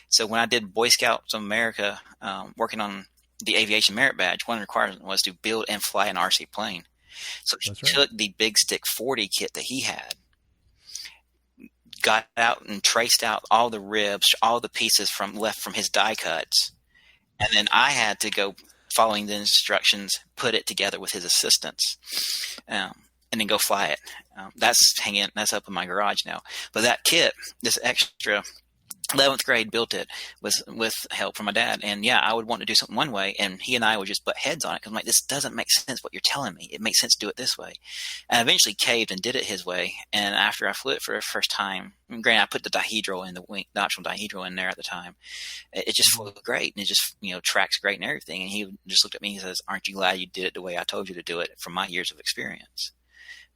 So when I did Boy Scouts of America, working on the aviation merit badge, one requirement was to build and fly an RC plane. So he took the Big Stick 40 kit that he had, got out and traced out all the ribs, all the pieces left from his die cuts. And then I had to go, following the instructions, put it together with his assistants, and then go fly it. That's up in my garage now. But that kit, this extra 11th grade built it with help from my dad. And yeah, I would want to do something one way, and he and I would just butt heads on it because I'm like, this doesn't make sense what you're telling me. It makes sense to do it this way. And I eventually caved and did it his way. And after I flew it for the first time, granted, I put the dihedral in the optional dihedral in there at the time. It just flew great, and it just tracks great and everything. And he just looked at me and says, "Aren't you glad you did it the way I told you to do it from my years of experience?"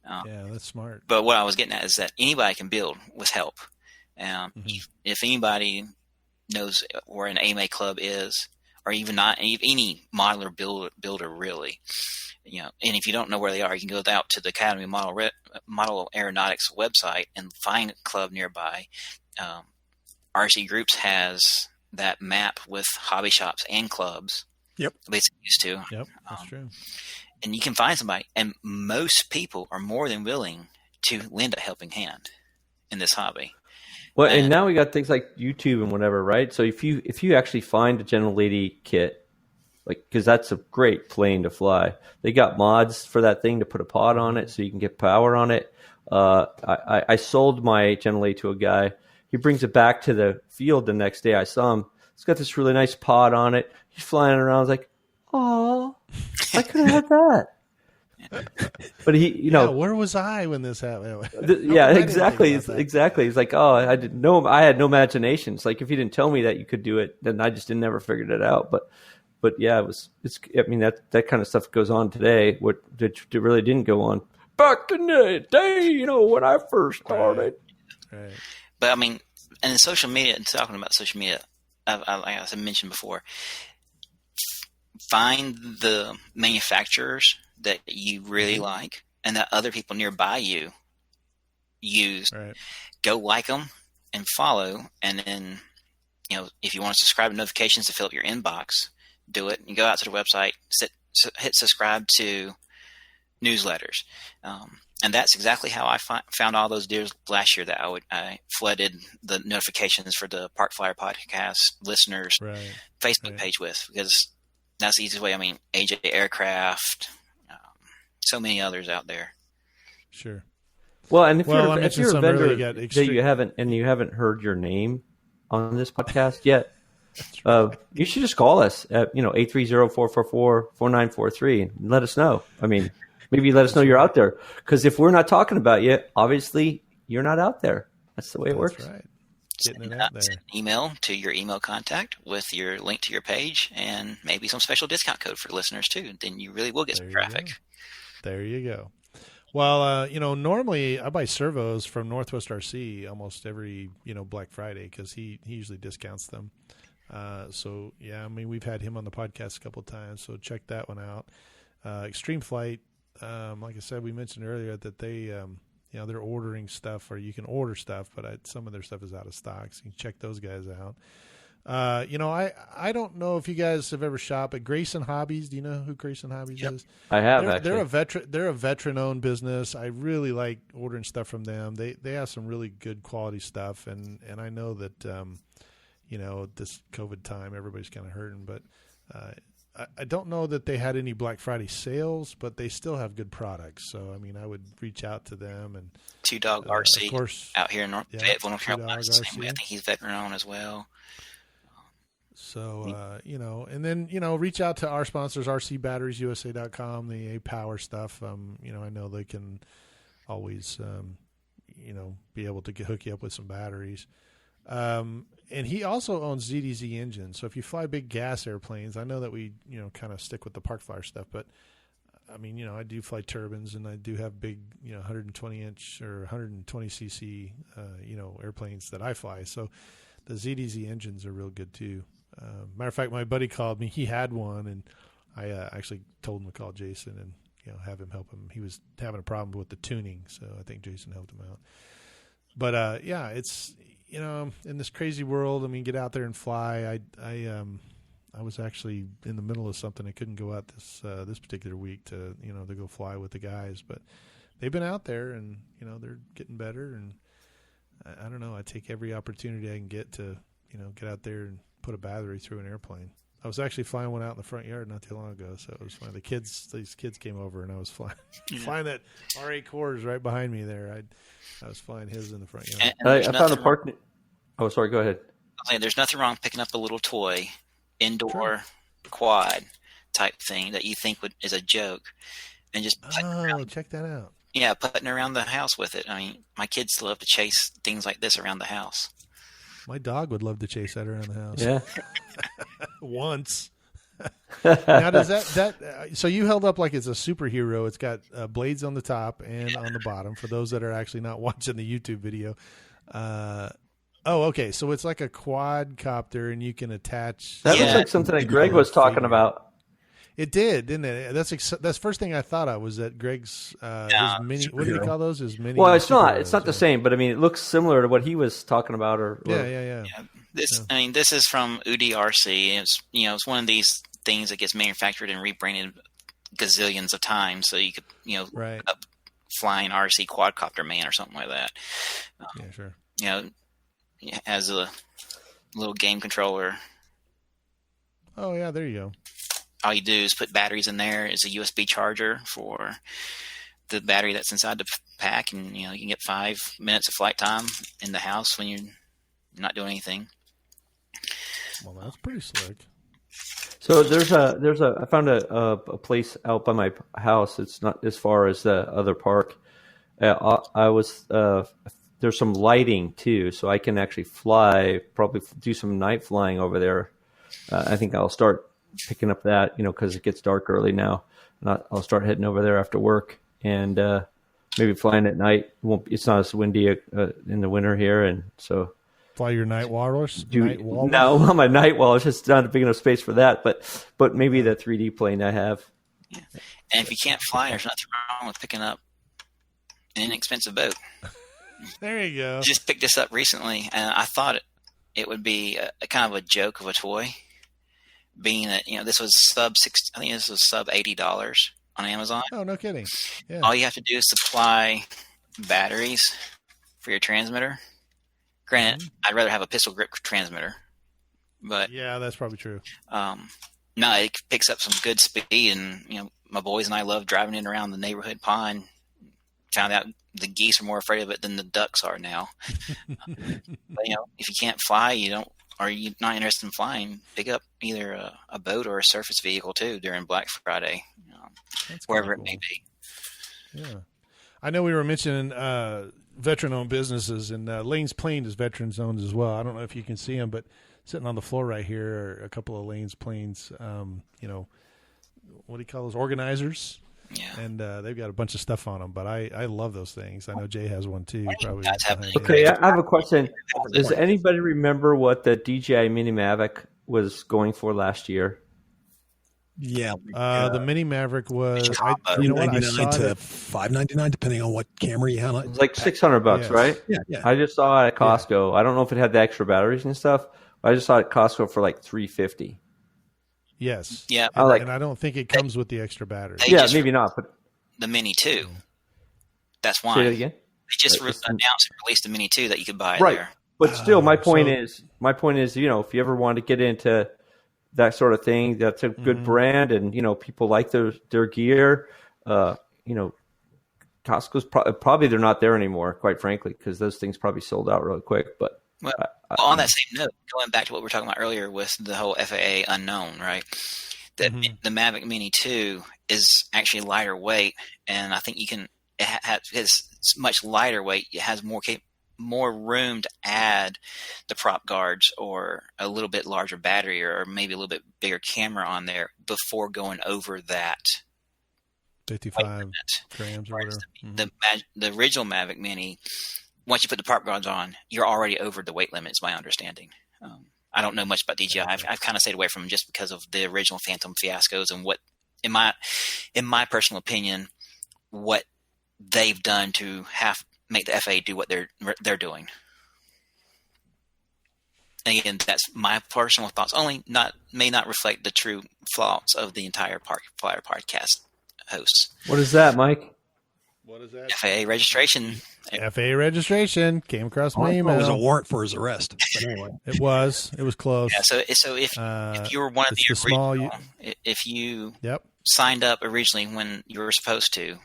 Yeah, that's smart. But what I was getting at is that anybody can build with help. If anybody knows where an AMA club is, or even not any modeler builder really, and if you don't know where they are, you can go out to the Academy Model Aeronautics website and find a club nearby. RC Groups has that map with hobby shops and clubs. Yep. At least it used to. Yep, that's true. And you can find somebody, and most people are more than willing to lend a helping hand in this hobby. Well, and now we got things like YouTube and whatever, right? So if you actually find a Gentle Lady kit, because that's a great plane to fly, they got mods for that thing to put a pod on it so you can get power on it. I sold my Gentle Lady to a guy. He brings it back to the field the next day. I saw him. It's got this really nice pod on it. He's flying around. I was like, oh, I could have had that. But he, where was I when this happened? Exactly. He's like, oh, I didn't know. I had no imagination. It's like if you didn't tell me that you could do it, then I just never figured it out. But yeah, that kind of stuff goes on today. What it really didn't go on back in the day, when I first started. Right. But I mean, and in social media, and talking about social media, like I mentioned before, find the manufacturers that you really like and that other people nearby you use. Right. Go like them and follow, and then if you want to subscribe to notifications to fill up your inbox, do it. You go out to the website, hit subscribe to newsletters, and that's exactly how I found all those deals last year. That I flooded the notifications for the Park Flyer podcast listeners Facebook page with, because that's the easiest way. I mean, AJ Aircraft, so many others out there. Sure. Well, and if you're a vendor that you haven't heard your name on this podcast yet, you should just call us at 830-444-4943 and let us know. I mean, maybe let us know you're out there, because if we're not talking about you, obviously you're not out there. That's the way it works. Right. Send an email to your email contact with your link to your page and maybe some special discount code for listeners too. Then you really will get some traffic. There you go. Well, normally I buy servos from Northwest RC almost every, Black Friday, because he usually discounts them. So yeah, I mean, we've had him on the podcast a couple of times, so check that one out. Extreme Flight, like I said, we mentioned earlier that they, they're ordering stuff, or you can order stuff, but some of their stuff is out of stock, so you can check those guys out. I don't know if you guys have ever shopped at Grayson Hobbies. Do you know who Grayson Hobbies is? I have. They're a veteran-owned business. I really like ordering stuff from them. They have some really good quality stuff, and I know that this COVID time everybody's kind of hurting, but I don't know that they had any Black Friday sales, but they still have good products. So I mean, I would reach out to them. And Two Dog RC, of course, out here in Fayetteville, North Carolina. I think RC. he's veteran-owned as well. So, and then, reach out to our sponsors, rcbatteriesusa.com, the Apower stuff. I know they can always, be able to hook you up with some batteries. And he also owns ZDZ engines. So if you fly big gas airplanes, I know that we, kind of stick with the park flyer stuff, but I mean, I do fly turbines and I do have big, 120 inch or 120 cc, airplanes that I fly. So the ZDZ engines are real good too. Matter of fact, my buddy called me. He had one, and I actually told him to call Jason and have him help him. He was having a problem with the tuning, so I think Jason helped him out. But it's in this crazy world. I mean, get out there and fly. I was actually in the middle of something. I couldn't go out this particular week to go fly with the guys, but they've been out there, and they're getting better. And I don't know. I take every opportunity I can get to get out there and put a battery through an airplane. I was actually flying one out in the front yard not too long ago, so it was fun. These kids came over, and I was flying that R8 Cores right behind me there. I was flying his in the front yard. I found a park. Oh, sorry. Go ahead. There's nothing wrong picking up a little toy, indoor quad type thing that you think is a joke, and just check that out. Yeah, putting around the house with it. I mean, my kids love to chase things like this around the house. My dog would love to chase that around the house. Yeah. Once. Now, does that so you held up like it's a superhero. It's got blades on the top and on the bottom for those that are actually not watching the YouTube video. Okay. So it's like a quadcopter, and you can attach. That looks like something that Greg was talking about. It did, didn't it? That's the first thing I thought of was that Greg's his mini. What do you call those? His mini. Well, it's not the same, but I mean, it looks similar to what he was talking about. Yeah. This is from UDRC. It's one of these things that gets manufactured and rebranded gazillions of times, so you could look up flying RC quadcopter man or something like that. Yeah, sure. It has a little game controller. Oh yeah, there you go. All you do is put batteries in there. It's a USB charger for the battery that's inside the pack, and you can get 5 minutes of flight time in the house when you're not doing anything. Well, that's pretty slick. So I found a place out by my house. It's not as far as the other park. There's some lighting too, so I can actually fly. Probably do some night flying over there. I think I'll start picking up that, because it gets dark early now. And I'll start heading over there after work and maybe flying at night. It's not as windy in the winter here, and so fly your night walrus. No, not my night walrus. Just not a big enough space for that. But maybe the 3D plane I have. Yeah. And if you can't fly, there's nothing wrong with picking up an inexpensive boat. There you go. Just picked this up recently, and I thought it would be a kind of a joke of a toy. Being that this was sub $80 on Amazon. Oh, no kidding! Yeah. All you have to do is supply batteries for your transmitter. Granted, I'd rather have a pistol grip transmitter, but yeah, that's probably true. No, it picks up some good speed, and my boys and I love driving it around the neighborhood pond. Found out the geese are more afraid of it than the ducks are now. But if you can't fly, or you're not interested in flying, pick up either a boat or a surface vehicle too during Black Friday, wherever it may be. Yeah, I know we were mentioning veteran-owned businesses, and Lane's Plane is veterans-owned as well. I don't know if you can see them, but sitting on the floor right here are a couple of Lane's Planes. What do you call those? Organizers. Yeah. And they've got a bunch of stuff on them, but I love those things. I know Jay has one too. Probably. Okay, I have a question. Does anybody remember what the DJI Mini Mavic was going for last year? Yeah. The Mini Maverick was $399 to $599, depending on what camera you had. It was like $600, right? Yeah. I just saw it at Costco. I don't know if it had the extra batteries and stuff. I just saw it at Costco for like $350. Yes. Yeah. And I don't think it comes with the extra battery. Yeah, maybe not. But the Mini 2. That's why. say that again. They just announced and released the Mini 2 that you could buy right. there. But still, my point is, if you ever want to get into that sort of thing, that's a good brand, and people like their gear. Costco's probably they're not there anymore, quite frankly, because those things probably sold out really quick. But on that same note, going back to what we were talking about earlier with the whole FAA unknown, right? The Mavic Mini 2 is actually lighter weight, and I think it's much lighter weight. It has more room to add the prop guards or a little bit larger battery or maybe a little bit bigger camera on there before going over that 55 grams or whatever. The original Mavic Mini, once you put the prop guards on, you're already over the weight limit, is my understanding. I don't know much about DJI. I've kind of stayed away from them just because of the original Phantom fiascos and what, in my personal opinion, what they've done to make the FAA do what they're doing. And again, that's my personal thoughts. May not reflect the true thoughts of the entire Park Flyer podcast hosts. What is that, Mike? What is that? FAA registration. FAA registration came across my email. It was a warrant for his arrest. But anyway. It was close. Yeah. So if you were one of the original, if you signed up originally when you were supposed to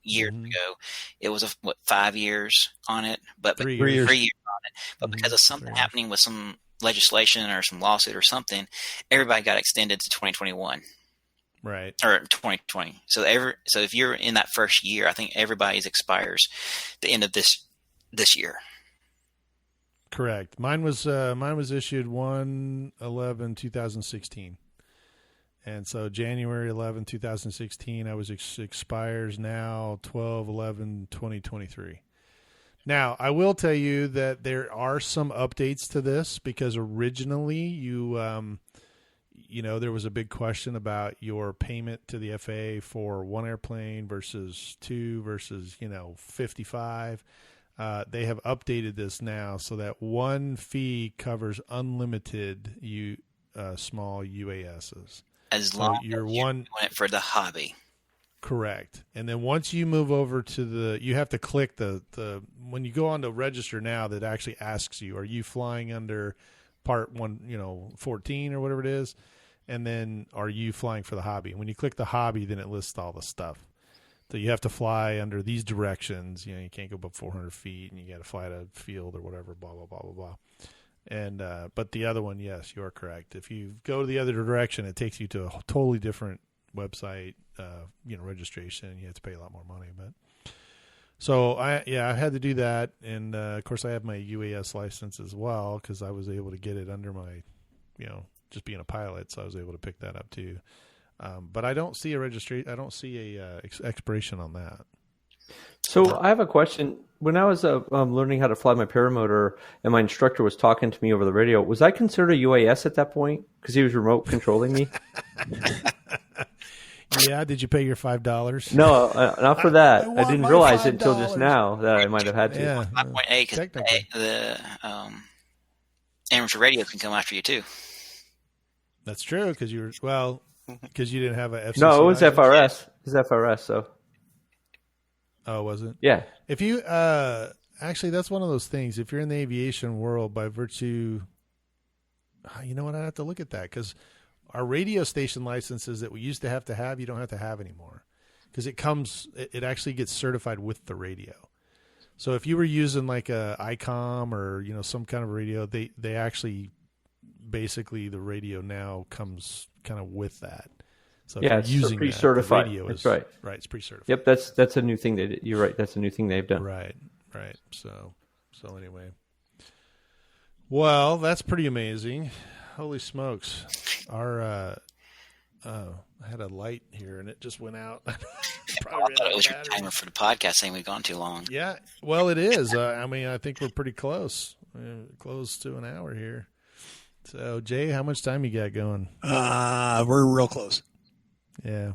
years ago, it was 5 years on it, but 3 years. 3 years on it. But because of something happening with some legislation or some lawsuit or something, everybody got extended to 2021. Right. Or 2020. So if you're in that first year, I think everybody's expires the end of this year. Correct. Mine was issued 1/11/2016. And so January 11, 2016, I was expires now 12/11/2023. Now, I will tell you that there are some updates to this because originally there was a big question about your payment to the FAA for one airplane versus two versus 55. They have updated this now so that one fee covers unlimited small UASs. As long as you're doing it for the hobby. Correct. And then once you move over to you have to click the when you go on to register now, that actually asks you, are you flying under part 14 or whatever it is? And then are you flying for the hobby? And when you click the hobby, then it lists all the stuff. So you have to fly under these directions. You can't go above 400 feet, and you got to fly at a field or whatever, blah, blah, blah, blah, blah. And but the other one, yes, you are correct. If you go to the other direction, it takes you to a totally different website, registration. You have to pay a lot more money. But so I had to do that, and of course I have my UAS license as well because I was able to get it under my, just being a pilot, so I was able to pick that up too. But I don't see a registration. I don't see a expiration on that. So I have a question. When I was learning how to fly my paramotor and my instructor was talking to me over the radio, was I considered a UAS at that point because he was remote controlling me? Yeah. Did you pay your $5? No, not for that. I didn't realize it until just now that I might have had to. Yeah. 5.8 because the amateur radio can come after you too. That's true because you didn't have a FCC. No, it was license. FRS. It was FRS. So. Oh, was it? Yeah. If you actually, that's one of those things. If you're in the aviation world, by virtue, you know what? I'd have to look at that because our radio station licenses that we used to have, you don't have to have anymore because it actually gets certified with the radio. So if you were using like a ICOM or some kind of radio, they actually basically the radio now comes kind of with that. So if it's using pre-certified. Radio that's is, right. Right, it's pre-certified. Yep, that's a new thing you're right. That's a new thing they've done. Right. So anyway. Well, that's pretty amazing. Holy smokes. I had a light here and it just went out. I thought it was your timer for the podcast saying we've gone too long. Yeah, well, it is. I think we're pretty close. Close to an hour here. So, Jay, how much time you got going? We're real close. Yeah.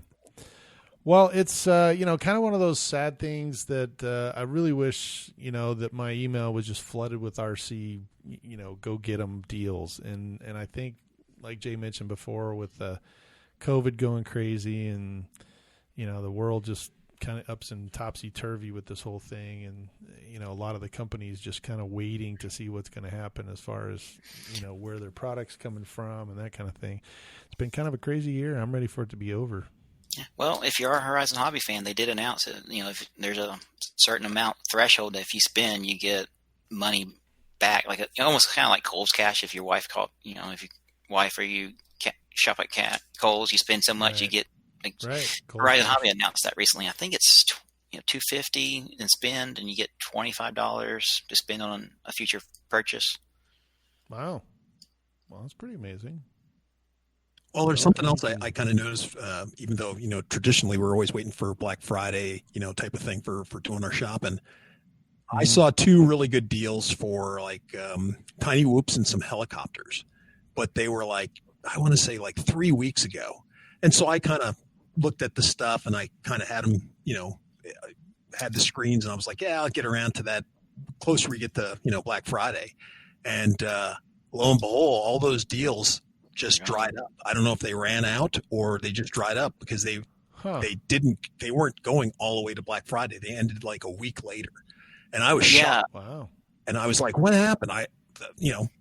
Well, it's kind of one of those sad things that I really wish that my email was just flooded with RC go get 'em deals, and I think like Jay mentioned before with COVID going crazy and the world just kind of ups and topsy-turvy with this whole thing, and a lot of the companies just kind of waiting to see what's going to happen as far as where their products coming from and that kind of thing. It's been kind of a crazy year. I'm ready for it to be over. Well, if you're a Horizon Hobby fan, they did announce it. If there's a certain amount threshold that if you spend, you get money back, like almost kind of like Kohl's Cash. If your wife if your wife or you shop at Kohl's, you spend so much, you get. Right. Horizon Hobby announced that recently. I think it's $250 and spend, and you get $25 to spend on a future purchase. Wow. Well, that's pretty amazing. Well, there's something else I kind of noticed, even though, traditionally we're always waiting for Black Friday, type of thing for doing our shopping. I saw two really good deals for tiny whoops and some helicopters, but they were I want to say 3 weeks ago. And so I kind of looked at the stuff and I kind of had them, had the screens, and I was like, yeah, I'll get around to that closer we get to, Black Friday. And lo and behold, all those deals just dried up. I don't know if they ran out or they just dried up because they weren't going all the way to Black Friday. They ended a week later. And I was shocked. Wow. And I was like, what happened?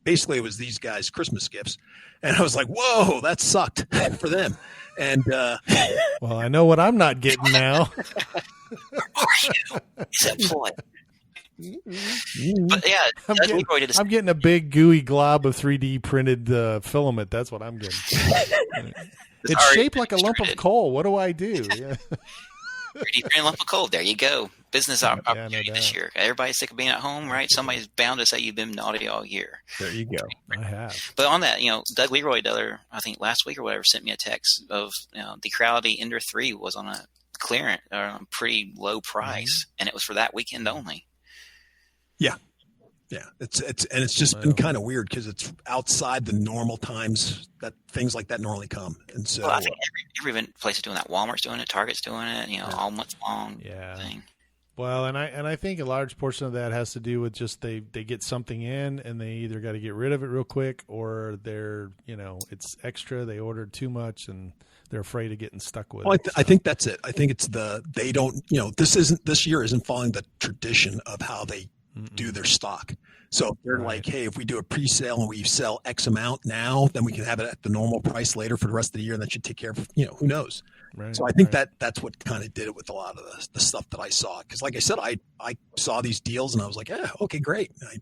Basically it was these guys' Christmas gifts. And I was like, whoa, that sucked for them. And well, I know what I'm not getting now. But yeah, I'm getting a big gooey glob of 3D printed filament. That's what I'm getting. It's shaped like a lump of coal. What do I do? 3D printed lump of coal. There you go. Business opportunity this year. Everybody's sick of being at home, right? Somebody's bound to say you've been naughty all year. There you go. I have. But on that, Doug Leroy, I think last week or whatever, sent me a text of the Creality Ender 3 was on a clearance or on a pretty low price, and it was for that weekend only. Yeah. Yeah, it's just been kind of weird because it's outside the normal times that things like that normally come, and so I think every place is doing that. Walmart's doing it, Target's doing it, all month long. Thing. Well, and I think a large portion of that has to do with just they get something in and they either got to get rid of it real quick or they're it's extra. They ordered too much and they're afraid of getting stuck with it. I think that's it. I think it's they don't this year isn't following the tradition of how they do their stock. So they're hey, if we do a pre-sale and we sell X amount now, then we can have it at the normal price later for the rest of the year, and that should take care of, who knows. Right, so I think that's what kind of did it with a lot of the stuff that I saw. Because like I said, I saw these deals and I was like, yeah, okay, great. And I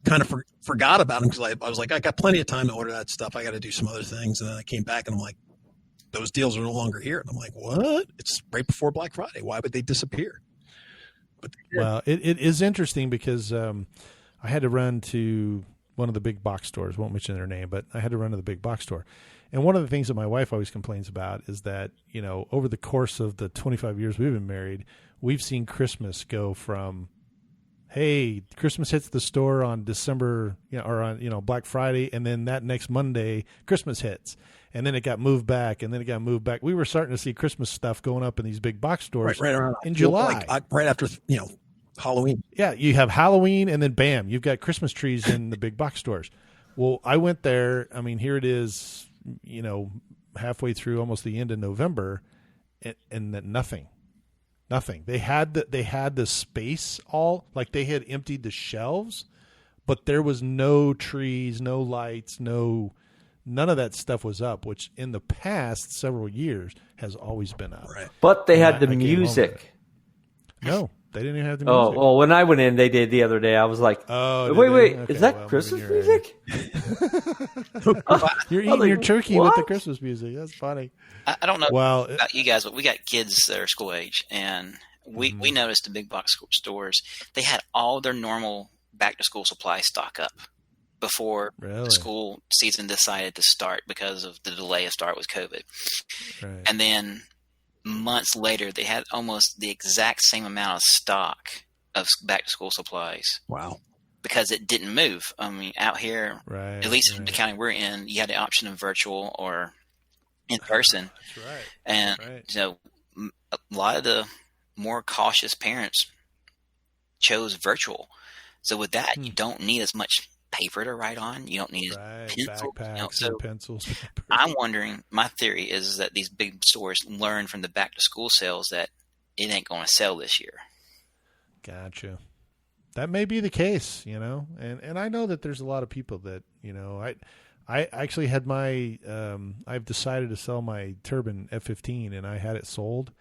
kind of forgot about them because I was like, I got plenty of time to order that stuff. I got to do some other things. And then I came back and I'm like, those deals are no longer here. And I'm like, what? It's right before Black Friday. Why would they disappear? Well, it is interesting because I had to run to one of the big box stores. Won't mention their name, but I had to run to the big box store. And one of the things that my wife always complains about is that, over the course of the 25 years we've been married, we've seen Christmas go from, hey, Christmas hits the store on December, or on, Black Friday, and then that next Monday, Christmas hits. And then it got moved back, and then it got moved back. We were starting to see Christmas stuff going up in these big box stores right around in July. Right after, Halloween. Yeah, you have Halloween, and then bam, you've got Christmas trees in the big box stores. Well, I went there. I mean, here it is, halfway through almost the end of November, and that nothing. They had the space all, like they had emptied the shelves, but there was no trees, no lights, none of that stuff was up, which in the past several years has always been up. Right. But they had the music. No, they didn't even have the music. Oh, well, when I went in, they did the other day. I was like, wait, okay, is that Christmas music? You're eating your turkey with the Christmas music. That's funny. I don't know about you guys, but we got kids that are school age, and we noticed the big box stores, they had all their normal back-to-school supply stock up before the school season decided to start because of the delay of start with COVID. Right. And then months later, they had almost the exact same amount of stock of back-to-school supplies. Wow. Because it didn't move. I mean, out here, at least in the county we're in, you had the option of virtual or in person. That's right. And so a lot of the more cautious parents chose virtual. So with that, you don't need as much paper to write on. You don't need pencils. Backpacks and pencils. I'm wondering, my theory is that these big stores learn from the back to school sales that it ain't going to sell this year. Gotcha. That may be the case, and I know that there's a lot of people that, I actually had I've decided to sell my Turbine F-15, and I had it sold,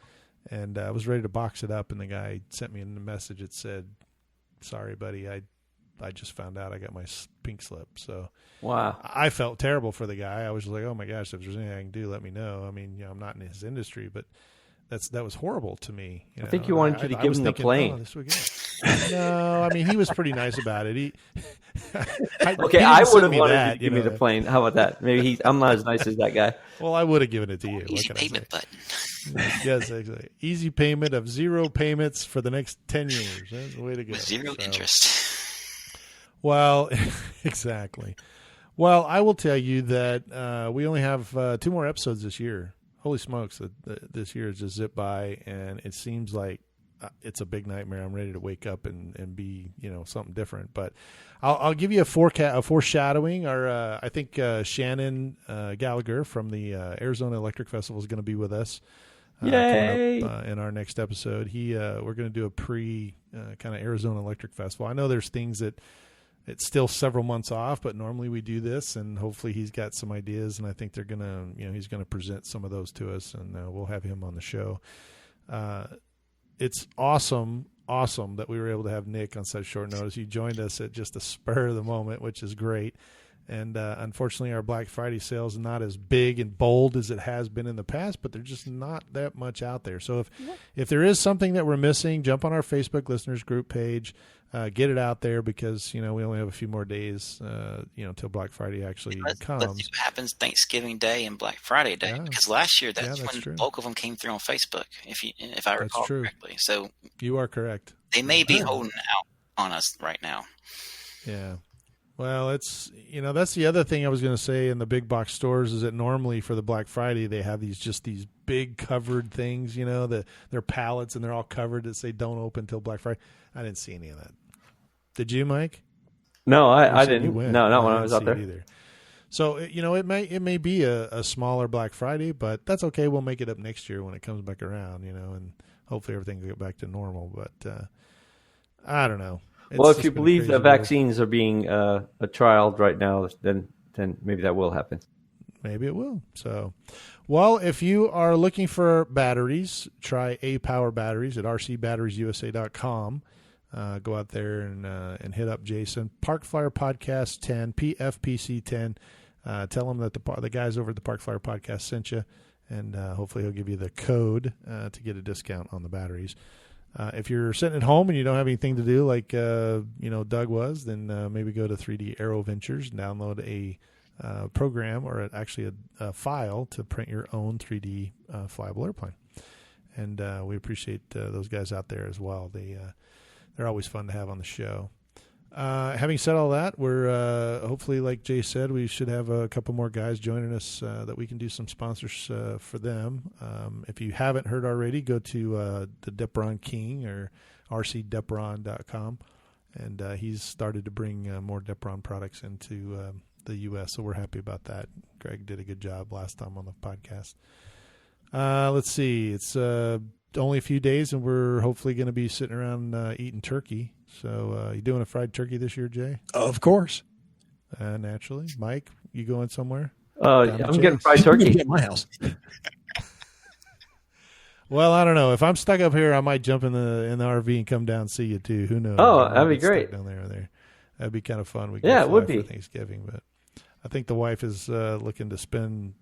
and I was ready to box it up, and the guy sent me a message that said, "Sorry, buddy, I just found out I got my pink slip." So wow, I felt terrible for the guy. I was like, "Oh my gosh, if there's anything I can do, let me know." I mean, I'm not in his industry, but that was horrible to me. I think you wanted you to give him the plane. Oh, this would good. No, I mean, he was pretty nice about it. I would have wanted you to give me the plane. How about that? Maybe I'm not as nice as that guy. Well, I would have given it to you. Easy payment button. Yes, exactly. Easy payment of 0 payments for the next 10 years. That's the way to go. With zero interest. Well, exactly. Well, I will tell you that we only have 2 more episodes this year. Holy smokes, this year has just zipped by, and it seems like it's a big nightmare. I'm ready to wake up and be, something different. But I'll give you a foreshadowing. I think Shannon Gallagher from the Arizona Electric Festival is going to be with us. Yay! Coming up, in our next episode. We're going to do a pre kind of Arizona Electric Festival. I know there's things that it's still several months off, but normally we do this, and hopefully he's got some ideas, and I think they're going to, he's going to present some of those to us, and we'll have him on the show. It's awesome that we were able to have Nick on such short notice. He joined us at just a spur of the moment, which is great. And unfortunately, our Black Friday sales are not as big and bold as it has been in the past, but they're just not that much out there. So if there is something that we're missing, jump on our Facebook listeners group page, get it out there, because we only have a few more days, till Black Friday actually comes. Let's see what happens Thanksgiving Day and Black Friday Day, because last year that's when the bulk of them came through on Facebook, if I recall correctly. So you are correct. They may be holding out on us right now. Yeah. Well, it's that's the other thing I was going to say in the big box stores is that normally for the Black Friday they have these big covered things, they're pallets and they're all covered that say don't open until Black Friday. I didn't see any of that. Did you, Mike? No, I didn't. No, not when I was out there either. So it may be a smaller Black Friday, but that's okay. We'll make it up next year when it comes back around, and hopefully everything will get back to normal. But I don't know. Well, if you believe that vaccines are being trialed right now, then maybe that will happen. Maybe it will. So, well, if you are looking for batteries, try Apower Batteries at rcbatteriesusa.com. Go out there and hit up Jason. Park Flyer Podcast 10, PFPC 10. Tell him that the guys over at the Park Flyer Podcast sent you, and hopefully he'll give you the code to get a discount on the batteries. If you're sitting at home and you don't have anything to do like, Doug was, then maybe go to 3D Aero Ventures and download a program or actually a file to print your own 3D flyable airplane. And we appreciate those guys out there as well. They're always fun to have on the show. Having said all that, we're hopefully, like Jay said, we should have a couple more guys joining us that we can do some sponsors for them. If you haven't heard already, go to the Depron King or rcdepron.com, and he's started to bring more Depron products into the U.S., so we're happy about that. Greg did a good job last time on the podcast. Let's see. It's only a few days, and we're hopefully going to be sitting around eating turkey. So you doing a fried turkey this year, Jay? Of course. Naturally. Mike, you going somewhere? I'm getting fried turkey at my house. Well, I don't know. If I'm stuck up here, I might jump in the RV and come down and see you too. Who knows? Oh, that'd be great. Down there. That'd be kind of fun. It would be for Thanksgiving, but I think the wife is looking to spend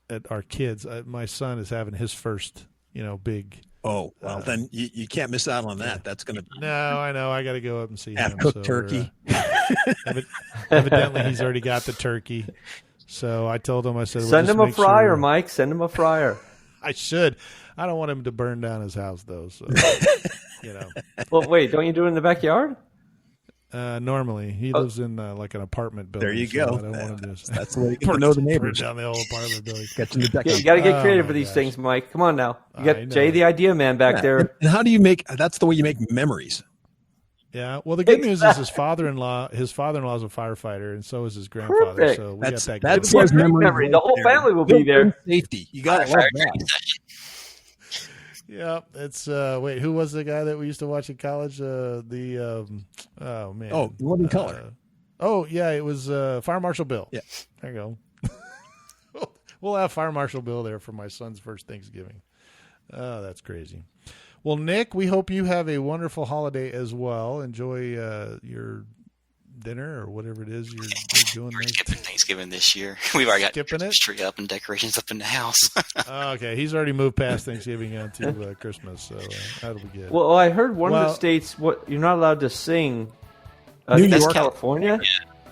at our kids. My son is having his first, big. Oh, well, then you can't miss out on that. That's going to No, I know. I got to go up and see him. Cooked turkey. Evidently, he's already got the turkey. So I told him, I said, send him a fryer, Mike. Send him a fryer. I should. I don't want him to burn down his house, though. So, Well, wait, don't you do it in the backyard? Normally, he lives in like an apartment building. There you so go. I don't want to just That's the way you get to know the neighbors. Down the whole apartment building. Catching the deck. You got to get creative Oh, for my these gosh. things, Mike. Come on now. You I got know. Jay, the idea man, back there. And how do you make? That's the way you make memories. Yeah. Well, the good news is his father-in-law. His father-in-law is a firefighter, and so is his grandfather. Perfect. So we That's got that. that's going. his memory. The whole family will be there. Safety. You got to love that. Yeah, it's wait, who was the guy that we used to watch in college? Oh man. Oh, Living Color. Oh yeah, it was Fire Marshal Bill. Yeah. There you go. We'll have Fire Marshal Bill there for my son's first Thanksgiving. Oh, that's crazy. Well, Nick, we hope you have a wonderful holiday as well. Enjoy your dinner or whatever it is you're doing. We're skipping Thanksgiving this year. We've already got the Skipping it? tree up and decorations up in the house. Okay, he's already moved past Thanksgiving on to Christmas, so that'll be good. Well, I heard one of the states you're not allowed to sing. New That's York. California.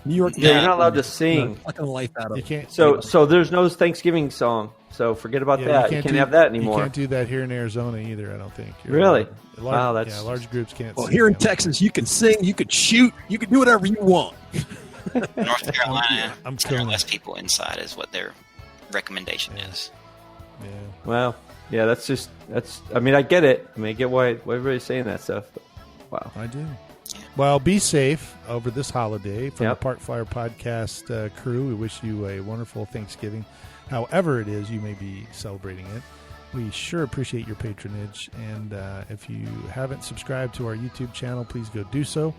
New York. Yeah, you're not allowed to sing. Fucking life out of You it. can't. So there's no Thanksgiving song. So forget about that. You can't have that anymore. You can't do that here in Arizona either. I don't think. Really? Large, Wow, that's large groups can't. Well, sing here in now. Texas, you can sing, you could shoot, you can do whatever you want. North Carolina, I'm killing less it. people inside is what their recommendation is. Yeah. Well, yeah, that's. I mean, I get it. I mean, I get why everybody's saying that stuff. But, wow. I do. Well, be safe over this holiday. From Yep. the Park Flyer Podcast crew, we wish you a wonderful Thanksgiving. However it is you may be celebrating it. We sure appreciate your patronage. And if you haven't subscribed to our YouTube channel, please go do so.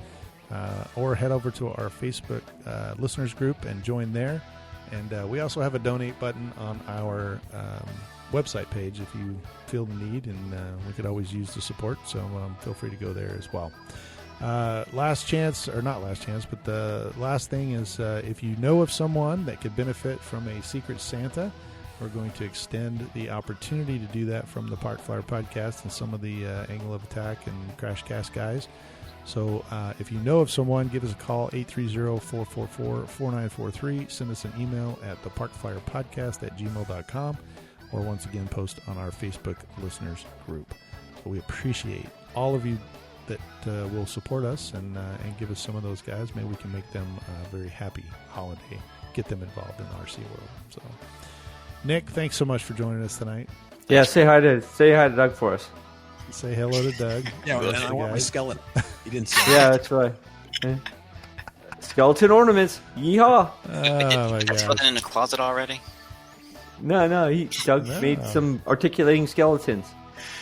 Or head over to our Facebook listeners group and join there. And we also have a donate button on our website page if you feel the need. And we could always use the support. So feel free to go there as well. Last chance, or not last chance, but the last thing is if you know of someone that could benefit from a Secret Santa, we're going to extend the opportunity to do that from the Park Flyer Podcast and some of the Angle of Attack and Crash Cast guys. So if you know of someone, give us a call, 830-444-4943. Send us an email at theparkflyerpodcast@gmail.com, or once again, post on our Facebook listeners group. So we appreciate all of you that will support us and give us some of those guys. Maybe we can make them a very happy holiday, get them involved in the RC world. So, Nick, thanks so much for joining us tonight. Yeah, say hi to Doug for us. Say hello to Doug. Yeah, and I want my skeleton. He didn't say Yeah, that's right. Yeah. Skeleton ornaments. Yeehaw! Oh, my That's God. something in the closet already. No, Doug made some articulating skeletons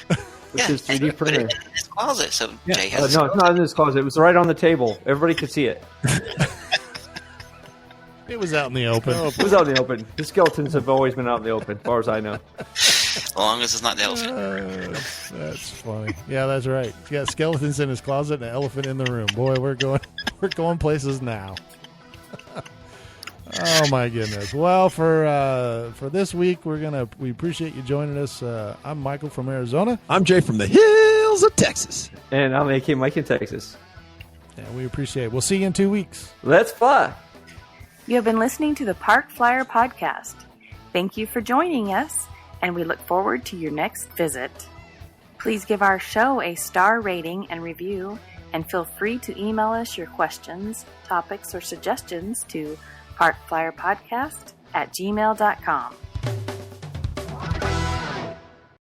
with his 3D put it printer. in his closet. So Yeah. Jay has. No, it's not in his closet. It was right on the table. Everybody could see it. It was out in the open. It was out in the open. His skeletons have always been out in the open, as far as I know. As long as it's not the elephant. That's funny. Yeah, that's right. He's got skeletons in his closet and an elephant in the room. Boy, we're going places now. Oh my goodness. Well, for this week, we appreciate you joining us. I'm Michael from Arizona. I'm Jay from the hills of Texas. And I'm AK Mike in Texas. And we appreciate it. We'll see you in 2 weeks. Let's fly. You have been listening to the Park Flyer Podcast. Thank you for joining us, and we look forward to your next visit. Please give our show a star rating and review, and feel free to email us your questions, topics, or suggestions to parkflyerpodcast@gmail.com.